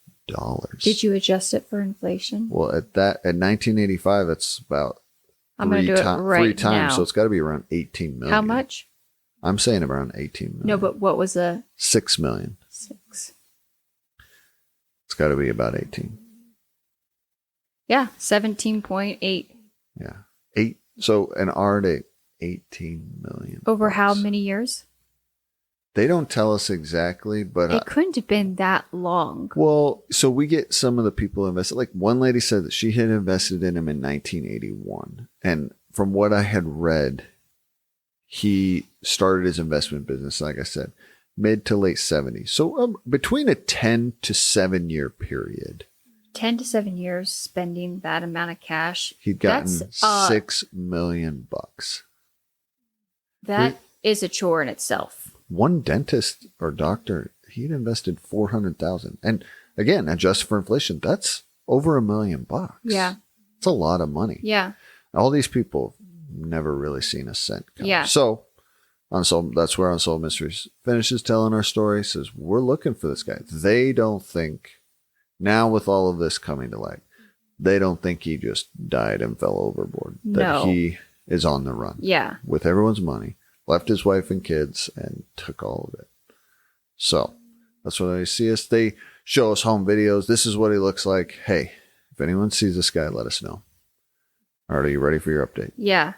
Did you adjust it for inflation? Well, at 1985, that's about I'm going to do it right 3 times. now. So it's got to be around 18 million. How much? I'm saying around 18 million. No, but what was the 6 million. 6? It's got to be about 18. Yeah, 17.8. Yeah. 8. So an art 18 million. Over bucks. how many years? They don't tell us exactly, but It couldn't have been that long. well, so we get some of the people invested. Like one lady said that she had invested in him in 1981. And from what I had read, he started his investment business, like I said, mid to late 70s. So between a 10 to 7 year period. 10 to 7 years spending that amount of cash. He'd gotten That's, $6 million bucks. That is a chore in itself. One dentist or doctor, he'd invested 400,000. And again, adjusted for inflation, that's over $1 million bucks. Yeah. It's a lot of money. Yeah. All these people never really seen a cent come. Yeah. So that's where Unsolved Mysteries finishes telling our story. Says we're looking for this guy. They don't think now, with all of this coming to light, they don't think he just died and fell overboard. No. That he is on the run. Yeah. With everyone's money, left his wife and kids, and took all of it. So that's when they see us. They show us home videos. This is what he looks like. Hey, if anyone sees this guy, let us know. All right, are you ready for your update? Yeah.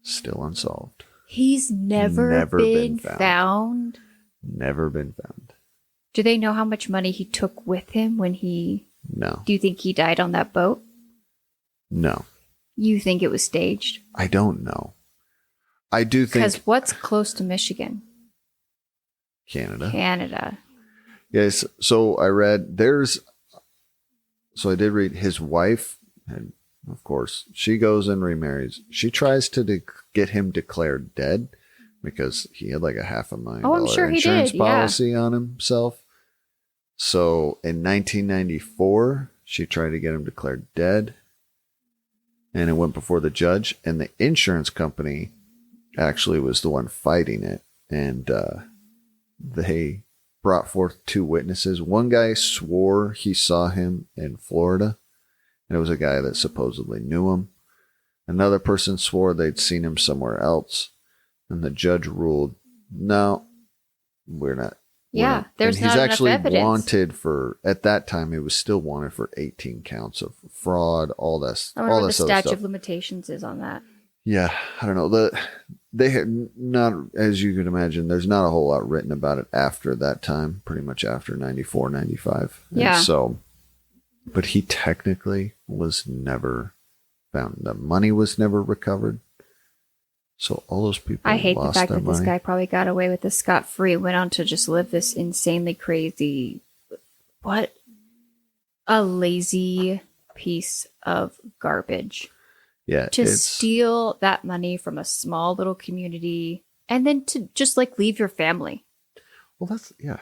Still unsolved. He's never been found. Never been found. Do they know how much money he took with him when he... No. Do you think he died on that boat? No. You think it was staged? I don't know. I do think... Because what's close to Michigan? Canada. Canada. Yes. So I read So I did read his wife, and of course, she goes and remarries. She tries to get him declared dead because he had like a $500,000 I'm sure he insurance did, policy on himself. So in 1994, she tried to get him declared dead, and it went before the judge, and the insurance company actually was the one fighting it, and they brought forth 2 witnesses. One guy swore he saw him in Florida, and it was a guy that supposedly knew him. Another person swore they'd seen him somewhere else, and the judge ruled, no, we're not. Yeah, there's not enough evidence. He's actually wanted for, at that time, he was still wanted for 18 counts of fraud, all this, I wonder all what this the other statute stuff. of limitations is on that. Yeah, I don't know. They had not, as you can imagine, there's not a whole lot written about it after that time, pretty much after 94, 95. Yeah. And so, but he technically was never found. The money was never recovered. So all those people I hate the lost fact their that this money. guy probably got away with this scot-free and went on to just live this insanely crazy, what a lazy piece of garbage. Yeah, To steal that money from a small little community and then to just like leave your family. well, that's yeah.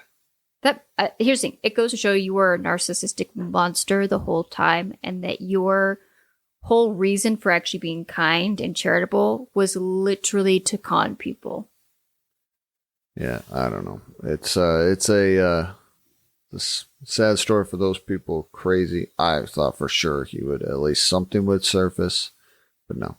That here's the thing. It goes to show you were a narcissistic monster the whole time, and that your whole reason for actually being kind and charitable was literally to con people. Yeah, I don't know. It's a sad story for those people. Crazy. I thought for sure he would at least something would surface, but no.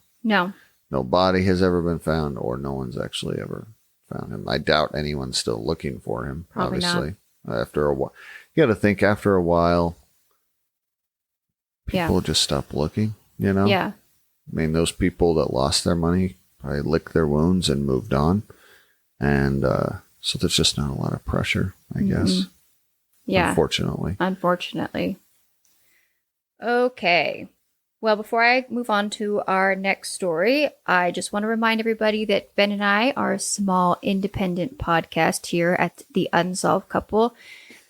No body has ever been found, or no one's actually ever found him. I doubt anyone's still looking for him. Probably obviously, after a while, you got to think. After a while, people just stop looking. You know. Yeah. I mean, those people that lost their money probably licked their wounds and moved on. And so there's just not a lot of pressure, I guess. Yeah. Unfortunately. Okay. Well, before I move on to our next story, I just want to remind everybody that Ben and I are a small independent podcast here at the Unsolved Couple.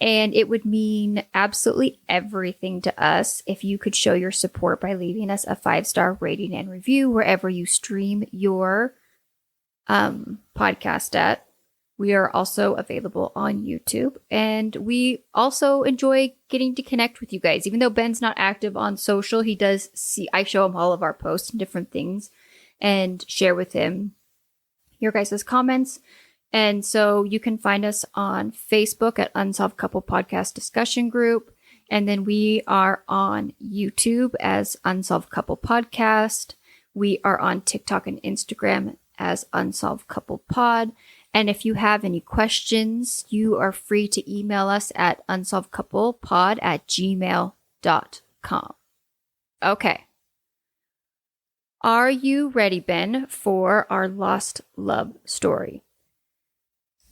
And it would mean absolutely everything to us if you could show your support by leaving us a 5-star rating and review wherever you stream your podcast at. We are also available on YouTube, and we also enjoy getting to connect with you guys. Even though Ben's not active on social, he does see, I show him all of our posts and different things and share with him your guys' comments. And so you can find us on Facebook at Unsolved Couple Podcast Discussion Group. And then we are on YouTube as Unsolved Couple Podcast. We are on TikTok and Instagram as Unsolved Couple Pod. And if you have any questions, you are free to email us at unsolvedcouplepod@gmail.com. Okay. Are you ready, Ben, for our lost love story?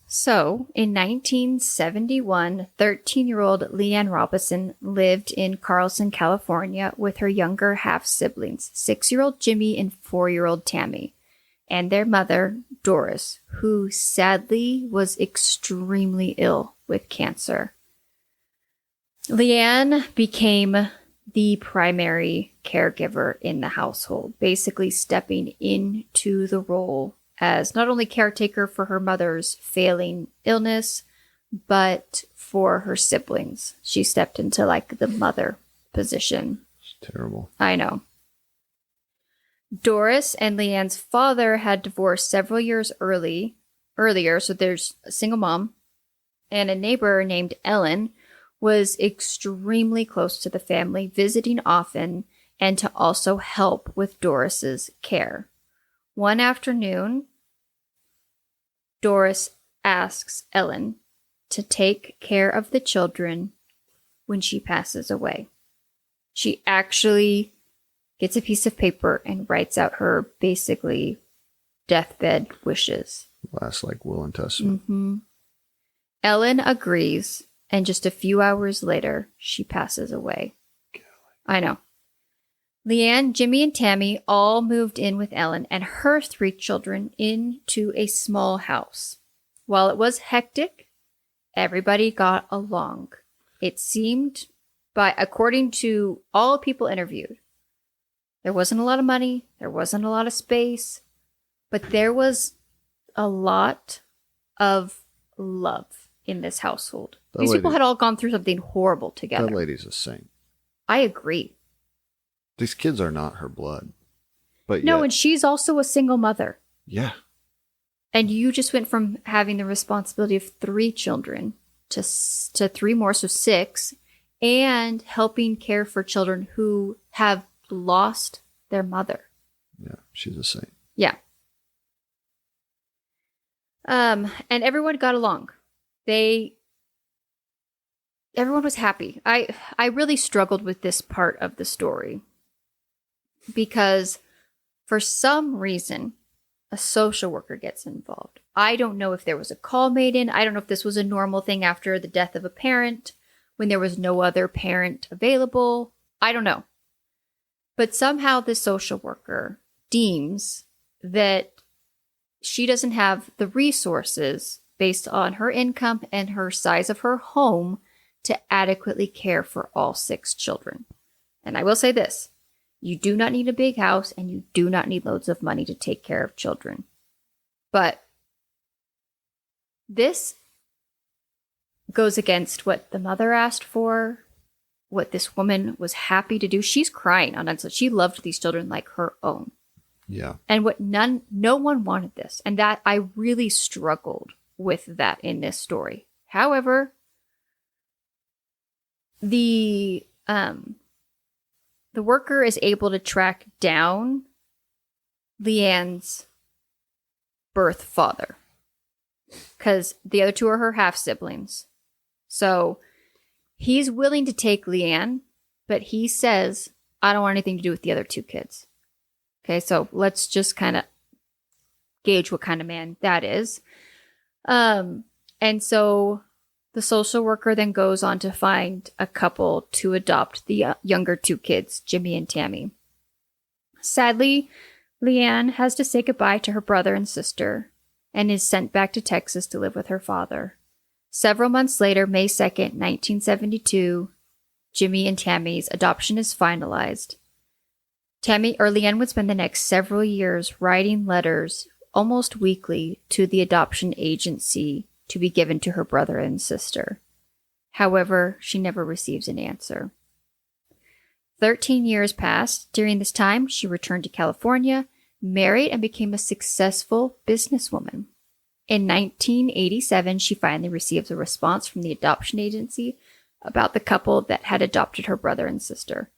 So, in 1971, 13-year-old Leanne Robinson lived in Carlson, California with her younger half-siblings, 6-year-old Jimmy and 4-year-old Tammy, and their mother, Doris, who sadly was extremely ill with cancer. Leanne became the primary caregiver in the household, basically stepping into the role as not only caretaker for her mother's failing illness, but for her siblings. She stepped into like the mother position. It's terrible. I know. Doris and Leanne's father had divorced several years earlier, so there's a single mom, and a neighbor named Ellen was extremely close to the family, visiting often, and to also help with Doris's care. One afternoon, Doris asks Ellen to take care of the children when she passes away. She actually gets a piece of paper and writes out her basically deathbed wishes. Last like will and testament. Mm-hmm. Ellen agrees, and just a few hours later, she passes away. I know. Leanne, Jimmy, and Tammy all moved in with Ellen and her 3 children into a small house. While it was hectic, everybody got along. It seemed, according to all people interviewed, there wasn't a lot of money, there wasn't a lot of space, but there was a lot of love in this household. These people had all gone through something horrible together. That lady's a saint. I agree. These kids are not her blood. But no, yet, and she's also a single mother. yeah. And you just went from having the responsibility of 3 children to 3 more, so 6, and helping care for children who have lost their mother. Yeah, she's a saint. Yeah. And everyone got along. Everyone was happy. I really struggled with this part of the story because for some reason, a social worker gets involved. I don't know if there was a call made in. I don't know if this was a normal thing after the death of a parent when there was no other parent available. I don't know. But somehow the social worker deems that she doesn't have the resources based on her income and her size of her home to adequately care for all 6 children. And I will say this. You do not need a big house and you do not need loads of money to take care of children. But this goes against what the mother asked for, what this woman was happy to do. She's crying on Unsolved. She loved these children like her own. Yeah. And no one wanted this. And that I really struggled with that in this story. However, the worker is able to track down Leanne's birth father because the other 2 are her half siblings. So he's willing to take Leanne, but he says, I don't want anything to do with the other 2 kids. Okay, so let's just kind of gauge what kind of man that is. And so the social worker then goes on to find a couple to adopt the younger 2 kids, Jimmy and Tammy. Sadly, Leanne has to say goodbye to her brother and sister and is sent back to Texas to live with her father. Several months later, May 2nd, 1972, Jimmy and Tammy's adoption is finalized. Leanne would spend the next several years writing letters almost weekly to the adoption agency to be given to her brother and sister. However, she never receives an answer. 13 years passed. During this time, she returned to California, married, and became a successful businesswoman. In 1987, she finally receives a response from the adoption agency about the couple that had adopted her brother and sister.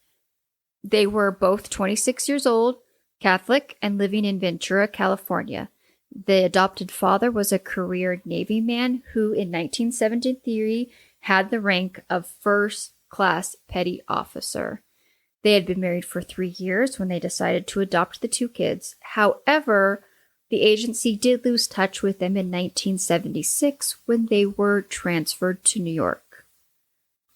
They were both 26 years old, Catholic, and living in Ventura, California. The adopted father was a career Navy man who, in 1973, had the rank of first-class petty officer. They had been married for 3 years when they decided to adopt the 2 kids. However, the agency did lose touch with them in 1976 when they were transferred to New York.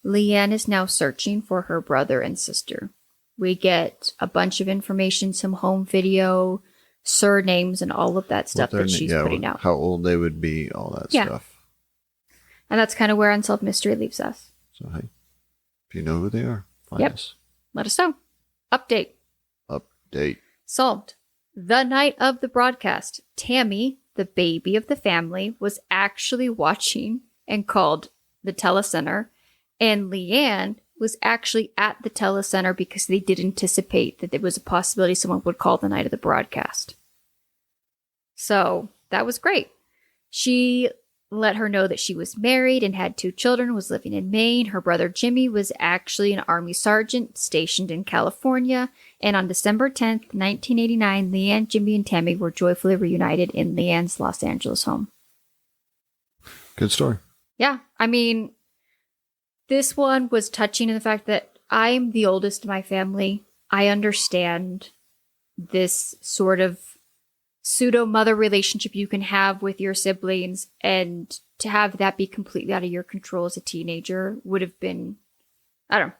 Leanne is now searching for her brother and sister. We get a bunch of information, some home video, surnames, and all of that stuff that she's putting out. How old they would be, all that stuff. And that's kind of where Unsolved Mystery leaves us. So, hey, if you know who they are, find us. Let us know. Update. Solved. The night of the broadcast, Tammy, the baby of the family, was actually watching and called the telecenter. And Leanne was actually at the telecenter because they did anticipate that there was a possibility someone would call the night of the broadcast. So that was great. She let her know that she was married and had 2 children, was living in Maine. Her brother Jimmy was actually an Army sergeant stationed in California. And on December 10th, 1989, Leanne, Jimmy, and Tammy were joyfully reunited in Leanne's Los Angeles home. Good story. Yeah. I mean, this one was touching in the fact that I'm the oldest in my family. I understand this sort of pseudo-mother relationship you can have with your siblings, and to have that be completely out of your control as a teenager would have been, I don't know.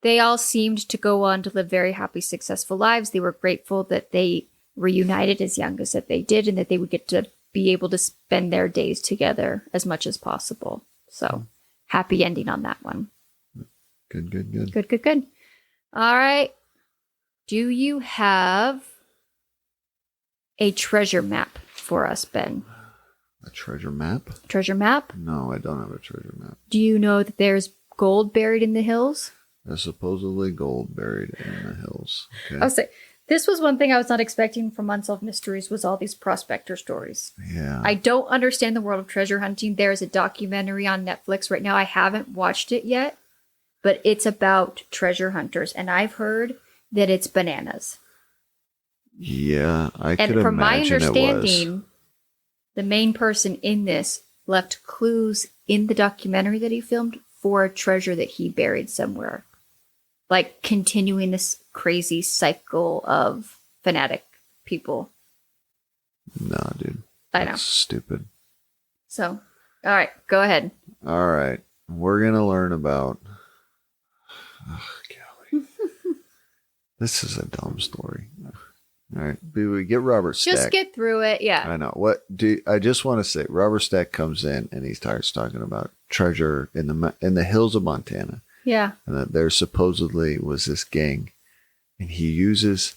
They all seemed to go on to live very happy, successful lives. They were grateful that they reunited as young as that they did, and that they would get to be able to spend their days together as much as possible. So, happy ending on that one. Good. All right. Do you have a treasure map for us, Ben? A treasure map? Treasure map? No, I don't have a treasure map. Do you know that there's gold buried in the hills? There's supposedly gold buried in the hills. Okay. I'll say, this was one thing I was not expecting from Unsolved Mysteries, was all these prospector stories. Yeah. I don't understand the world of treasure hunting. There is a documentary on Netflix right now. I haven't watched it yet, but it's about treasure hunters, and I've heard that it's bananas. Yeah, I and could from my imagine understanding, the main person in this left clues in the documentary that he filmed for a treasure that he buried somewhere. Like continuing this crazy cycle of fanatic people. Nah, dude. I know. That's stupid. So, all right, go ahead. All right. We're going to learn about... Oh, golly. This is a dumb story. All right. We get Robert Stack. Just get through it. Yeah. I know. I just want to say, Robert Stack comes in and he starts talking about treasure in the hills of Montana. Yeah. And that there supposedly was this gang. And he uses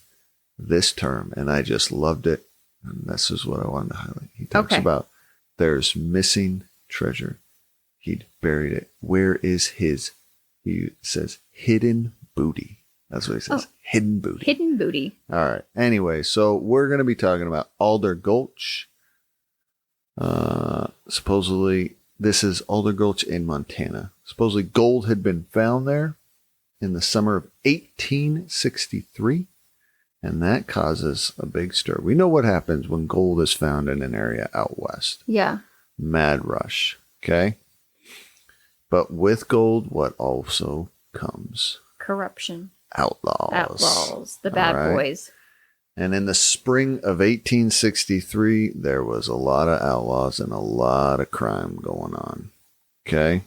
this term, and I just loved it. And this is what I wanted to highlight. He talks about there's missing treasure. He'd buried it. Where is his? He says hidden booty. That's what he says. Hidden booty. Hidden booty. All right. Anyway, so we're going to be talking about Alder Gulch. Supposedly, this is Alder Gulch in Montana. Supposedly, gold had been found there in the summer of 1863, and that causes a big stir. We know what happens when gold is found in an area out west. Yeah. Mad rush. Okay? But with gold, what also comes? Corruption. Outlaws. The bad boys. And in the spring of 1863, there was a lot of outlaws and a lot of crime going on. Okay?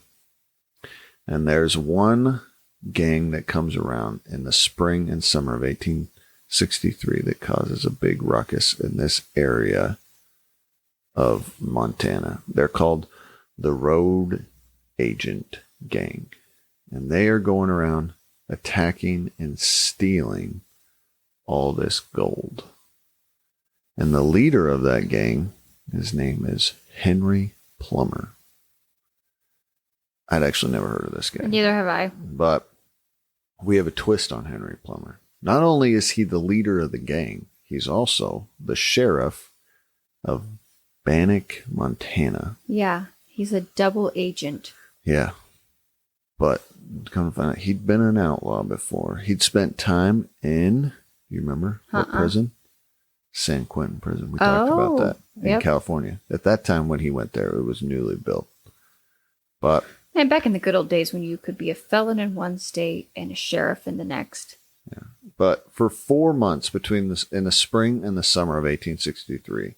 And there's one gang that comes around in the spring and summer of 1863 that causes a big ruckus in this area of Montana. They're called the Road Agent Gang. And they are going around attacking and stealing all this gold. And the leader of that gang, his name is Henry Plummer. I'd actually never heard of this guy. Neither have I. But we have a twist on Henry Plummer. Not only is he the leader of the gang, he's also the sheriff of Bannock, Montana. Yeah, he's a double agent. Yeah. But come to find out, he'd been an outlaw before. He'd spent time in, you remember what prison? San Quentin prison. We talked about that in yep. California. At that time when he went there, it was newly built. But And back in the good old days when you could be a felon in one state and a sheriff in the next. yeah. But for 4 months in the spring and the summer of 1863,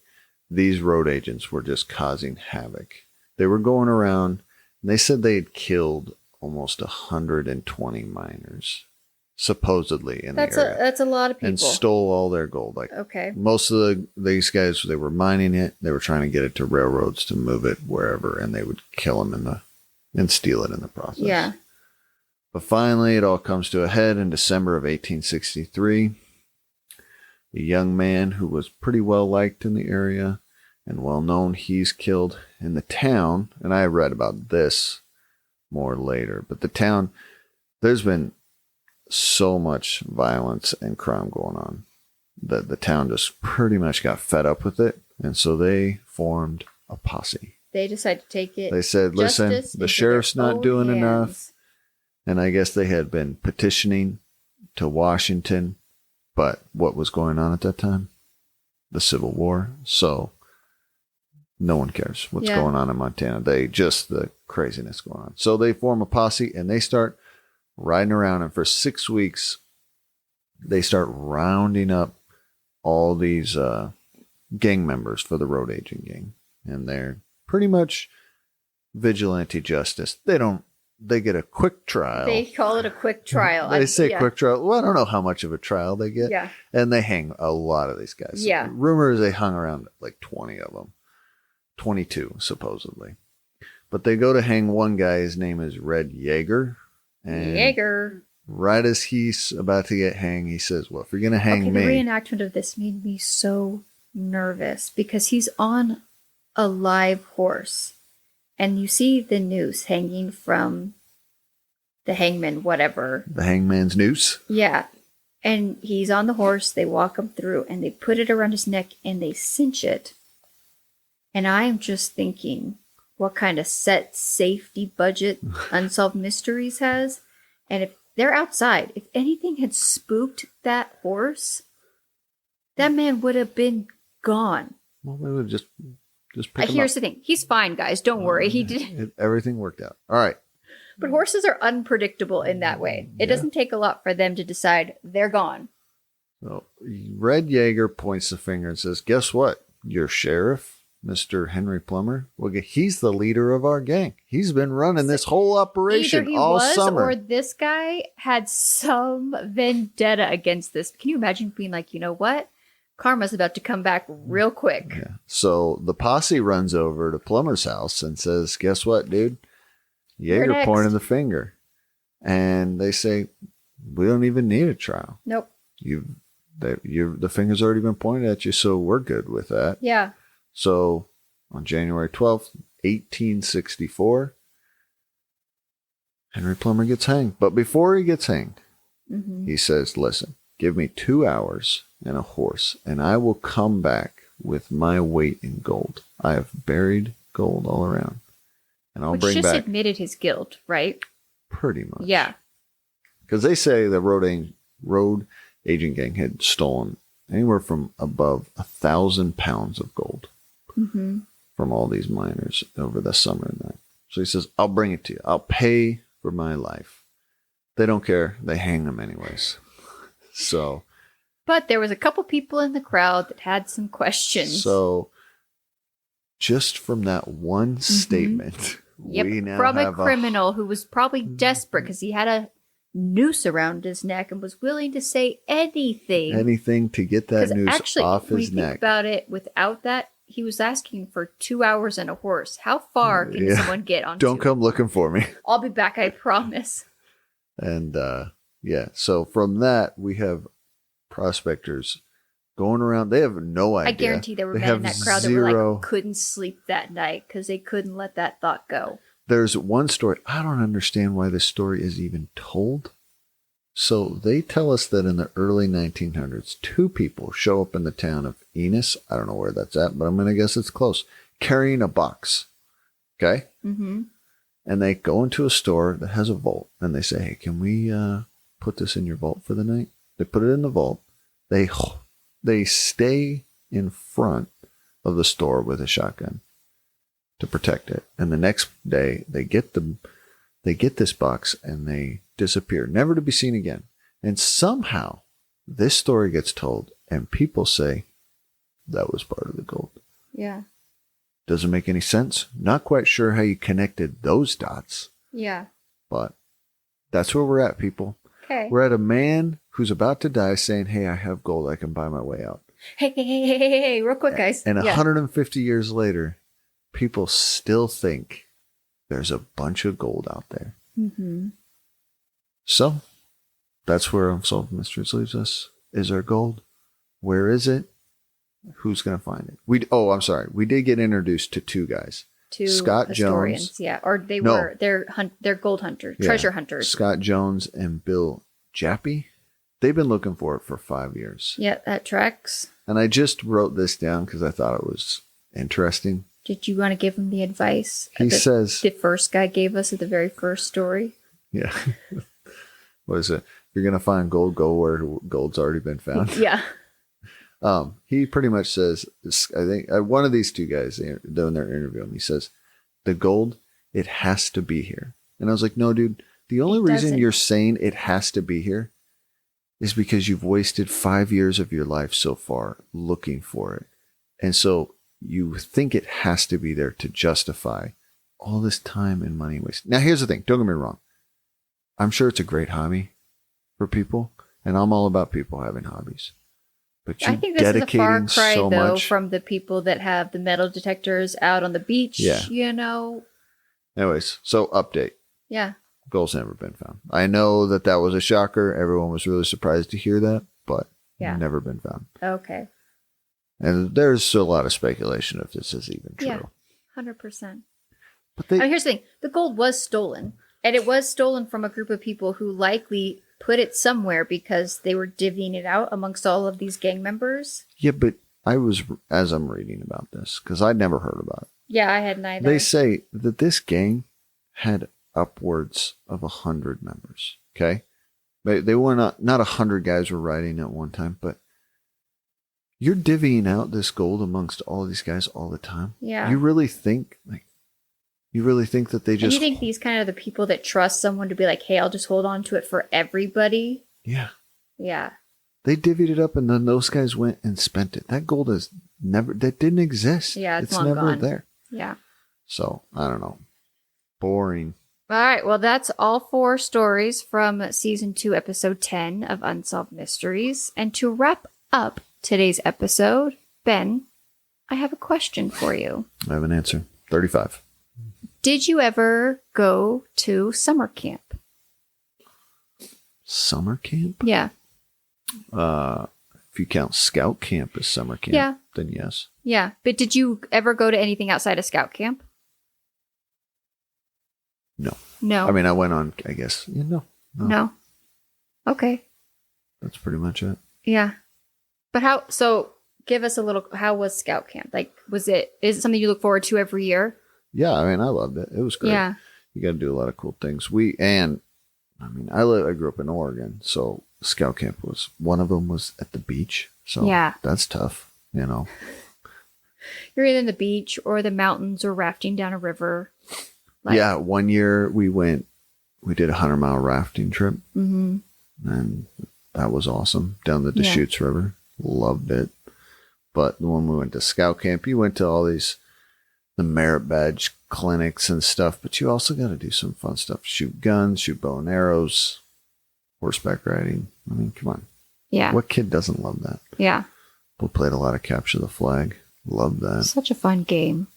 these road agents were just causing havoc. They were going around, and they said they had killed almost 120 miners, supposedly in the area. That's a lot of people. And stole all their gold. Like okay. most of these guys, they were mining it. They were trying to get it to railroads to move it wherever, and they would kill them and steal it in the process. Yeah. But finally, it all comes to a head in December of 1863. A young man who was pretty well liked in the area and well known, he's killed in the town. And I read about this more later. But the town, there's been so much violence and crime going on that the town just pretty much got fed up with it. And so they formed a posse. They decided to take it. They said, listen, the sheriff's not doing enough. And I guess they had been petitioning to Washington. But what was going on at that time? The Civil War. So no one cares what's going on in Montana. The craziness going on. So they form a posse and they start riding around. And for 6 weeks, they start rounding up all these gang members for the road agent gang. And they're pretty much vigilante justice. They get a quick trial. They call it a quick trial. They say quick trial. Well, I don't know how much of a trial they get. Yeah. And they hang a lot of these guys. Yeah. Rumors they hung around like 20 of them. 22, supposedly. But they go to hang one guy. His name is Red Yeager. And Yeager. right as he's about to get hanged, he says, well, if you're going to hang me. The reenactment of this made me so nervous because he's on a live horse. And you see the noose hanging from the hangman, whatever. The hangman's noose? Yeah. And he's on the horse. They walk him through and they put it around his neck and they cinch it. And I am just thinking what kind of set safety budget Unsolved Mysteries has. And if they're outside, if anything had spooked that horse, that man would have been gone. Well, they would just pick him Here's up. the thing. He's fine, guys. Don't worry. He did. Everything worked out. All right. But horses are unpredictable in that way. It doesn't take a lot for them to decide they're gone. So Red Yeager points the finger and says, guess what? Your sheriff, Mr. Henry Plummer, well, he's the leader of our gang. He's been running this whole operation all summer. Or this guy had some vendetta against this. Can you imagine being like, you know what? Karma's about to come back real quick. Yeah. So the posse runs over to Plummer's house and says, guess what, dude? Yeager pointed the finger. And they say, we don't even need a trial. Nope. The finger's already been pointed at you, so we're good with that. Yeah. So on January 12th, 1864, Henry Plummer gets hanged. But before he gets hanged, he says, listen, give me 2 hours and a horse, and I will come back with my weight in gold. I have buried gold all around. And I'll bring back... admitted his guilt, right? Pretty much. Yeah. Because they say the road agent gang had stolen anywhere from above 1,000 pounds of gold from all these miners over the summer and that. So he says, I'll bring it to you. I'll pay for my life. They don't care. They hang them anyways. So... But there was a couple people in the crowd that had some questions. So, just from that one statement, we now from have a criminal who was probably desperate because he had a noose around his neck and was willing to say anything. Anything to get that noose actually, off when his you neck. Think about it, without that, he was asking for 2 hours and a horse. How far can someone get on? Don't come looking for me. I'll be back, I promise. And so from that, we have prospectors going around. They have no idea. I guarantee there were men in that crowd that were like, couldn't sleep that night because they couldn't let that thought go. There's one story. I don't understand why this story is even told. So they tell us that in the early 1900s, 2 people show up in the town of Enos. I don't know where that's at, but I'm going to guess it's close. Carrying a box. Okay? Mm-hmm. And they go into a store that has a vault. And they say, hey, can we put this in your vault for the night? They put it in the vault. They they stay in front of the store with a shotgun to protect it. And the next day they get this box and they disappear, never to be seen again. And somehow this story gets told and people say that was part of the gold. Yeah. Doesn't make any sense. Not quite sure how you connected those dots. Yeah. But that's where we're at, people. Okay. We're at a man who's about to die saying, hey, I have gold. I can buy my way out. Hey, real quick, guys. And 150 years later, people still think there's a bunch of gold out there. Mm-hmm. So that's where Unsolved Mysteries leaves us. Is there gold? Where is it? Who's going to find it? I'm sorry. We did get introduced to two guys. Two Scott historians, Jones. yeah. Or they're gold hunters, treasure hunters. Scott Jones and Bill Jappy. They've been looking for it for 5 years. Yeah, that tracks. And I just wrote this down because I thought it was interesting. Did you want to give him the advice? He says... The first guy gave us at the very first story? Yeah. What is it? If you're going to find gold, go where gold's already been found. Yeah. He pretty much says, I think one of these two guys doing their interview, he says, the gold, it has to be here. And I was like, no, dude, the only reason you're saying it has to be here is because you've wasted 5 years of your life so far looking for it. And so you think it has to be there to justify all this time and money wasted. Now, here's the thing. Don't get me wrong. I'm sure it's a great hobby for people, and I'm all about people having hobbies. But I think this is a far cry, though, from the people that have the metal detectors out on the beach, you know. Anyways, so update. Yeah. Gold's never been found. I know that was a shocker. Everyone was really surprised to hear that, but never been found. Okay. And there's a lot of speculation if this is even true. Yeah, 100%. But here's the thing. The gold was stolen. And it was stolen from a group of people who likely put it somewhere because they were divvying it out amongst all of these gang members. Yeah, but as I'm reading about this, because I'd never heard about it. Yeah, I hadn't either. They say that this gang had upwards of 100 members. Okay. They were not 100 guys were riding at one time, but you're divvying out this gold amongst all these guys all the time. Yeah. You really think that they just... And you think these kind of the people that trust someone to be like, hey, I'll just hold on to it for everybody? Yeah. Yeah. They divvied it up and then those guys went and spent it. That gold that didn't exist. Yeah, it's long never gone. There. Yeah. So, I don't know. Boring. All right. Well, that's all 4 stories from season 2, episode 10 of Unsolved Mysteries. And to wrap up today's episode, Ben, I have a question for you. I have an answer. 35. Did you ever go to summer camp? Summer camp? Yeah. If you count scout camp as summer camp, then yes. Yeah. But did you ever go to anything outside of scout camp? No. I mean, I went on, I guess. Yeah, no. Okay. That's pretty much it. Yeah. But give us how was scout camp? Like, is it something you look forward to every year? Yeah, I mean, I loved it. It was great. Yeah. You got to do a lot of cool things. I grew up in Oregon, so scout camp one of them was at the beach. So that's tough, you know. You're either in the beach or the mountains or rafting down a river. Yeah, one year we did a 100-mile rafting trip. Mm-hmm. And that was awesome. Down the Deschutes River. Loved it. But when we went to scout camp, you went to all the merit badge clinics and stuff, but you also got to do some fun stuff. Shoot guns, shoot bow and arrows, horseback riding. I mean, come on. Yeah. What kid doesn't love that? Yeah. We played a lot of Capture the Flag. Love that. Such a fun game.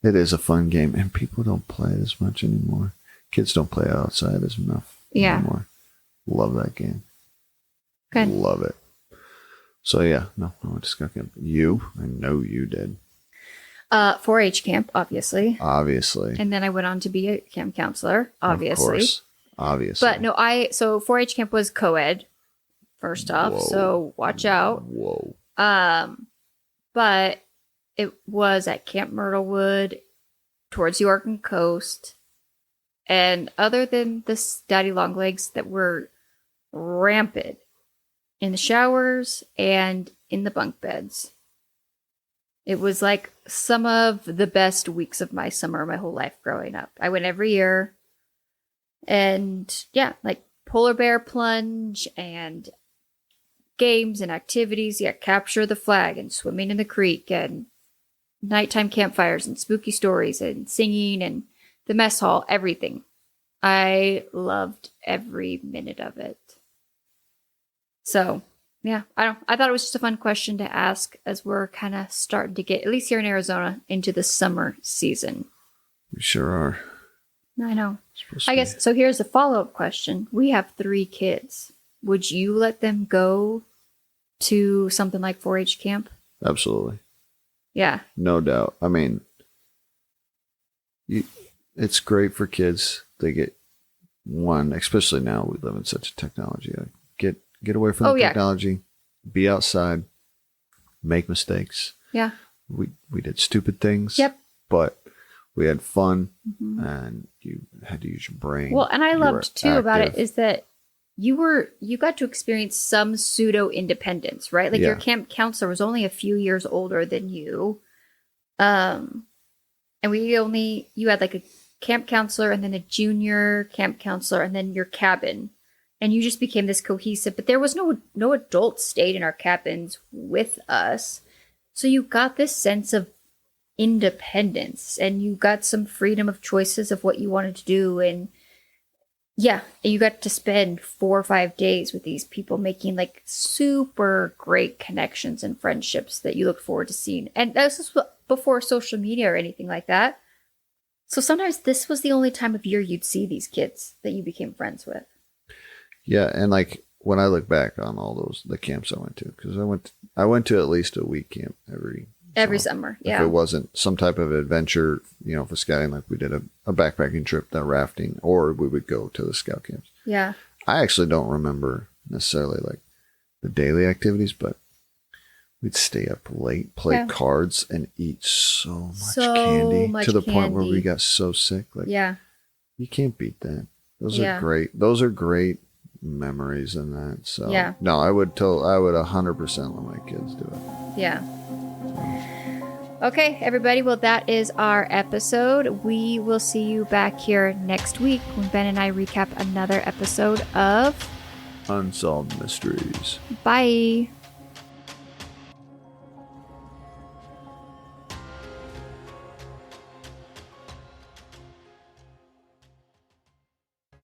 It is a fun game, and people don't play it as much anymore. Kids don't play outside as enough anymore. Love that game. Good. Love it. So, I went to scout camp. I know you did. 4-H camp, obviously. Obviously. And then I went on to be a camp counselor, obviously. Of course. Obviously. But no, so 4-H camp was co-ed, first off. Whoa. So watch out. Whoa. But it was at Camp Myrtlewood towards the Oregon coast. And other than the daddy long legs that were rampant in the showers, and in the bunk beds. It was like some of the best weeks of my summer, my whole life growing up. I went every year. And yeah, like polar bear plunge and games and activities. Yeah, capture the flag and swimming in the creek and nighttime campfires and spooky stories and singing and the mess hall, everything. I loved every minute of it. So yeah, I thought it was just a fun question to ask as we're kind of starting to get, at least here in Arizona, into the summer season. We sure are. I know. I guess, so here's a follow-up question. We have 3 kids. Would you let them go to something like 4-H camp? Absolutely. Yeah. No doubt. I mean, it's great for kids. They get one, especially now we live in such a technology. Get away from the technology, be outside, make mistakes. Yeah. We did stupid things. Yep. But we had fun, and you had to use your brain. Well, and I loved too about it is that you got to experience some pseudo independence, right? Like your camp counselor was only a few years older than you. And you had like a camp counselor and then a junior camp counselor and then your cabin. And you just became this cohesive, but there was no adults stayed in our cabins with us. So you got this sense of independence and you got some freedom of choices of what you wanted to do. And yeah, you got to spend 4 or 5 days with these people making like super great connections and friendships that you look forward to seeing. And this was before social media or anything like that. So sometimes this was the only time of year you'd see these kids that you became friends with. Yeah, and like when I look back on all the camps I went to, because I went to at least a week camp every summer. Yeah, if it wasn't some type of adventure, for scouting, like we did a backpacking trip, that rafting, or we would go to the scout camps. Yeah, I actually don't remember necessarily like the daily activities, but we'd stay up late, play cards, and eat so much candy to the point where we got so sick. Like, you can't beat that. Those are great. Those are great memories in that. So no, I would 100% let my kids do it. Yeah. Okay, everybody. Well, that is our episode. We will see you back here next week when Ben and I recap another episode of Unsolved Mysteries. Bye.